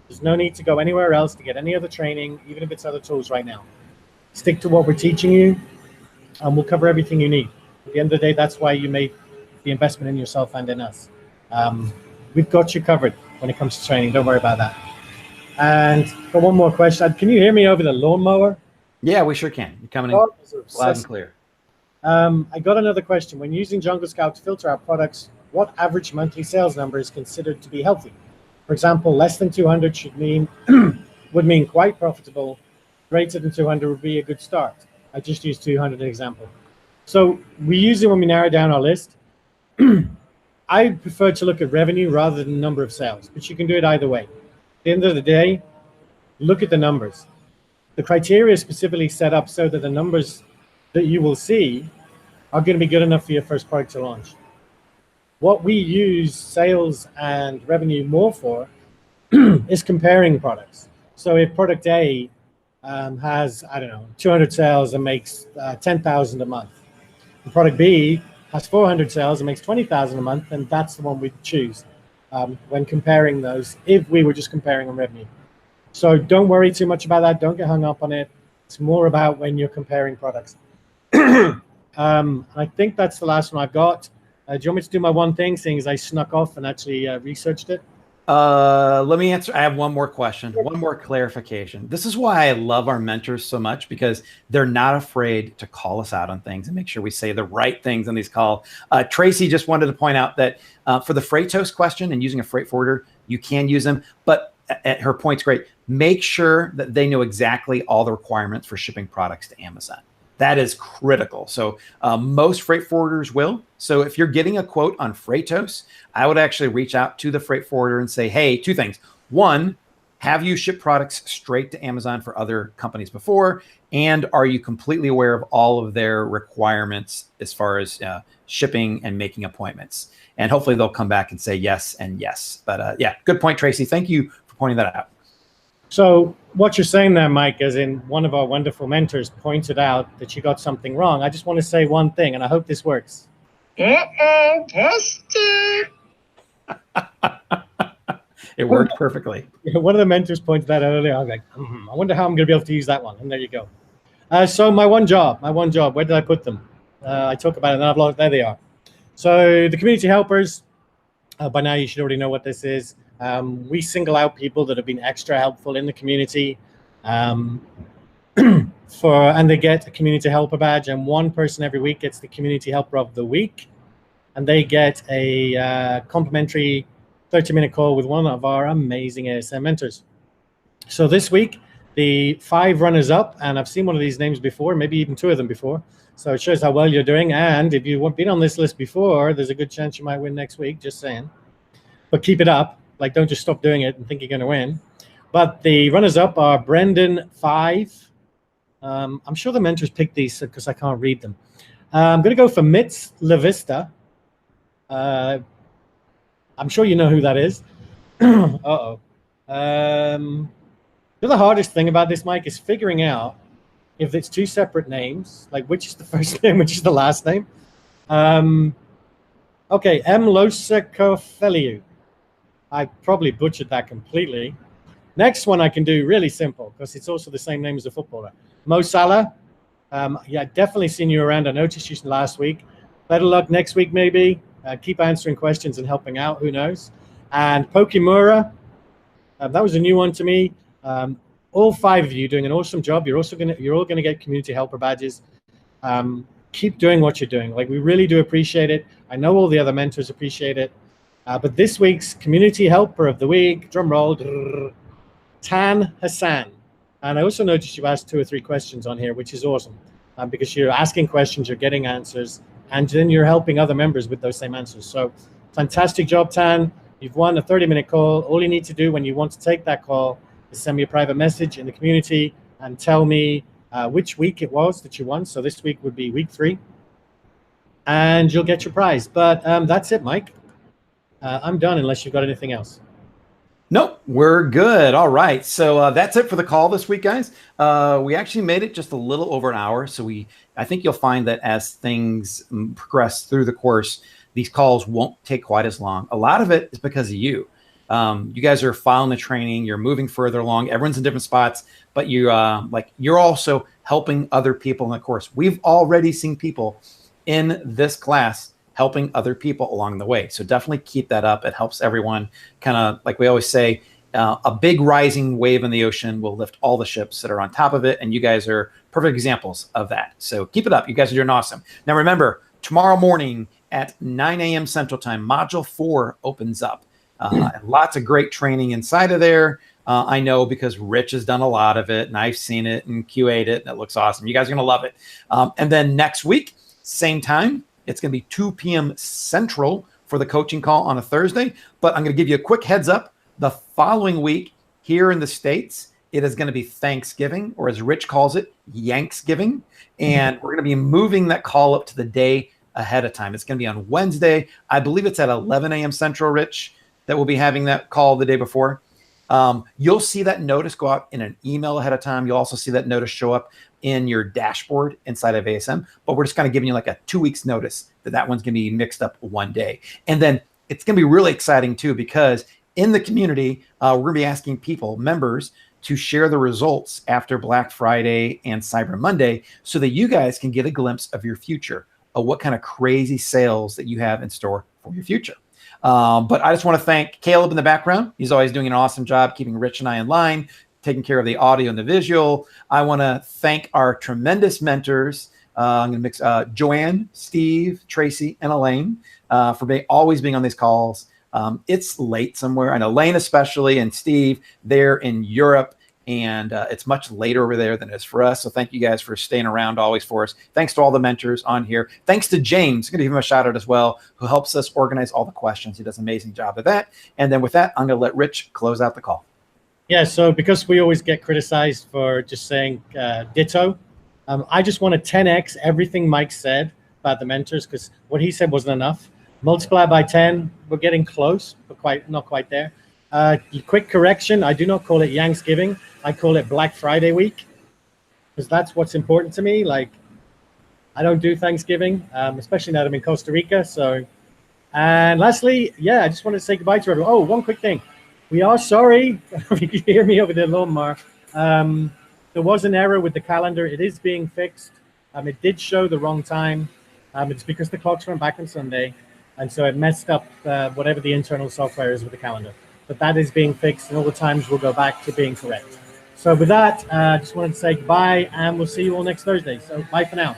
There's no need to go anywhere else to get any other training, even if it's other tools right now. Stick to what we're teaching you, and we'll cover everything you need. At the end of the day, that's why you made the investment in yourself and in us. We've got you covered when it comes to training. Don't worry about that. And got one more question. Can you hear me over the lawnmower? Yeah, we sure can. You're coming in loud and clear. I got another question. When using Jungle Scout to filter out products, what average monthly sales number is considered to be healthy? For example, less than 200 should mean would mean quite profitable. Greater than 200 would be a good start. I just used 200 as an example. So we use it when we narrow down our list. I prefer to look at revenue rather than number of sales, but you can do it either way. At the end of the day, look at the numbers. The criteria is specifically set up so that the numbers that you will see are going to be good enough for your first product to launch. What we use sales and revenue more for is comparing products. So if product A has, I don't know, 200 sales and makes 10,000 a month, and product B has 400 sales and makes 20,000 a month, and that's the one we choose when comparing those, if we were just comparing on revenue. So don't worry too much about that. Don't get hung up on it. It's more about when you're comparing products. I think that's the last one I've got. Do you want me to do my one thing, seeing as I snuck off and actually researched it? Let me answer. I have one more question, one more clarification. This is why I love our mentors so much, because they're not afraid to call us out on things and make sure we say the right things on these calls. Tracy just wanted to point out that for the Freightos question and using a freight forwarder, you can use them, but her point's great. Make sure that they know exactly all the requirements for shipping products to Amazon. That is critical. So most freight forwarders will. So if you're getting a quote on Freightos, I would actually reach out to the freight forwarder and say, hey, two things. One, have you shipped products straight to Amazon for other companies before? And are you completely aware of all of their requirements as far as shipping and making appointments? And hopefully they'll come back and say yes and yes. But yeah, good point, Tracy. Thank you for pointing that out. So what you're saying there, Mike, as in one of our wonderful mentors pointed out that you got something wrong. I just want to say one thing, and I hope this works. Busted. It worked perfectly. One of the mentors pointed that out earlier. I was like, I wonder how I'm going to be able to use that one. And there you go. So my one job, where did I put them? I talk about it and I've lost, there they are. So the community helpers, by now you should already know what this is. We single out people that have been extra helpful in the community and they get a community helper badge, and one person every week gets the community helper of the week, and they get a complimentary 30-minute call with one of our amazing ASM mentors. So this week, the 5 runners-up, and I've seen one of these names before, maybe even 2 of them before, so it shows how well you're doing, and if you've been on this list before, there's a good chance you might win next week, just saying. But keep it up. Like, don't just stop doing it and think you're going to win. But the runners-up are Brendan 5. I'm sure the mentors picked these because I can't read them. I'm going to go for Mitz Lavista. I'm sure you know who that is. Uh-oh. The hardest thing about this, Mike, is figuring out if it's 2 separate names, like which is the first name, which is the last name. Okay, M. Losakofeliou. I probably butchered that completely. Next one I can do really simple because it's also the same name as the footballer. Mo Salah. Yeah, definitely seen you around. I noticed you last week. Better luck next week, maybe. Keep answering questions and helping out. Who knows? And Pokimura. That was a new one to me. All 5 of you doing an awesome job. You're all gonna get community helper badges. Keep doing what you're doing. Like, we really do appreciate it. I know all the other mentors appreciate it. But this week's community helper of the week, drum roll, Tan Hassan. And I also noticed you asked 2 or 3 questions on here, which is awesome, because you're asking questions, you're getting answers, and then you're helping other members with those same answers. So fantastic job, Tan. You've won a 30-minute call. All you need to do when you want to take that call is send me a private message in the community and tell me which week it was that you won. So this week would be week 3, and you'll get your prize. But that's it, Mike. I'm done unless you've got anything else. Nope, we're good. All right. So that's it for the call this week, guys. We actually made it just a little over an hour. So I think you'll find that as things progress through the course, these calls won't take quite as long. A lot of it is because of you. You guys are following the training. You're moving further along. Everyone's in different spots, but you're also helping other people in the course. We've already seen people in this class helping other people along the way. So definitely keep that up. It helps everyone, kind of like we always say, a big rising wave in the ocean will lift all the ships that are on top of it. And you guys are perfect examples of that. So keep it up. You guys are doing awesome. Now, remember, tomorrow morning at 9 a.m. Central Time, Module 4 opens up. And lots of great training inside of there. I know because Rich has done a lot of it, and I've seen it and QA'd it, and it looks awesome. You guys are going to love it. And then next week, same time, it's going to be 2 p.m. Central for the coaching call on a Thursday. But I'm going to give you a quick heads up. The following week here in the States, it is going to be Thanksgiving, or as Rich calls it, Yanksgiving. And we're going to be moving that call up to the day ahead of time. It's going to be on Wednesday. I believe it's at 11 a.m. Central, Rich, that we'll be having that call the day before. You'll see that notice go out in an email ahead of time. You'll also see that notice show up in your dashboard inside of ASM, but we're just kind of giving you like a 2 weeks notice that one's going to be mixed up one day. And then it's going to be really exciting too, because in the community, we're going to be asking people, members, to share the results after Black Friday and Cyber Monday so that you guys can get a glimpse of your future, of what kind of crazy sales that you have in store for your future. But I just want to thank Caleb in the background. He's always doing an awesome job keeping Rich and I in line, taking care of the audio and the visual. I want to thank our tremendous mentors. I'm going to mix Joanne, Steve, Tracy, and Elaine for always being on these calls. It's late somewhere. I know Elaine especially, and Steve, they're in Europe, and it's much later over there than it is for us. So thank you guys for staying around always for us. Thanks to all the mentors on here. Thanks to James. I'm going to give him a shout out as well, who helps us organize all the questions. He does an amazing job of that. And then with that, I'm going to let Rich close out the call. Yeah, so because we always get criticized for just saying ditto, I just want to 10x everything Mike said about the mentors, because what he said wasn't enough. Multiply by 10, we're getting close, but not quite there. Quick correction, I do not call it Yanksgiving. I call it Black Friday week, because that's what's important to me. Like, I don't do Thanksgiving, especially now that I'm in Costa Rica. So, and lastly, yeah, I just wanted to say goodbye to everyone. Oh, one quick thing. We are sorry. If you can hear me over the lawnmower. There was an error with the calendar. It is being fixed. It did show the wrong time. It's because the clocks went back on Sunday, and so it messed up whatever the internal software is with the calendar. But that is being fixed, and all the times will go back to being correct. So with that, I just wanted to say goodbye, and we'll see you all next Thursday. So bye for now.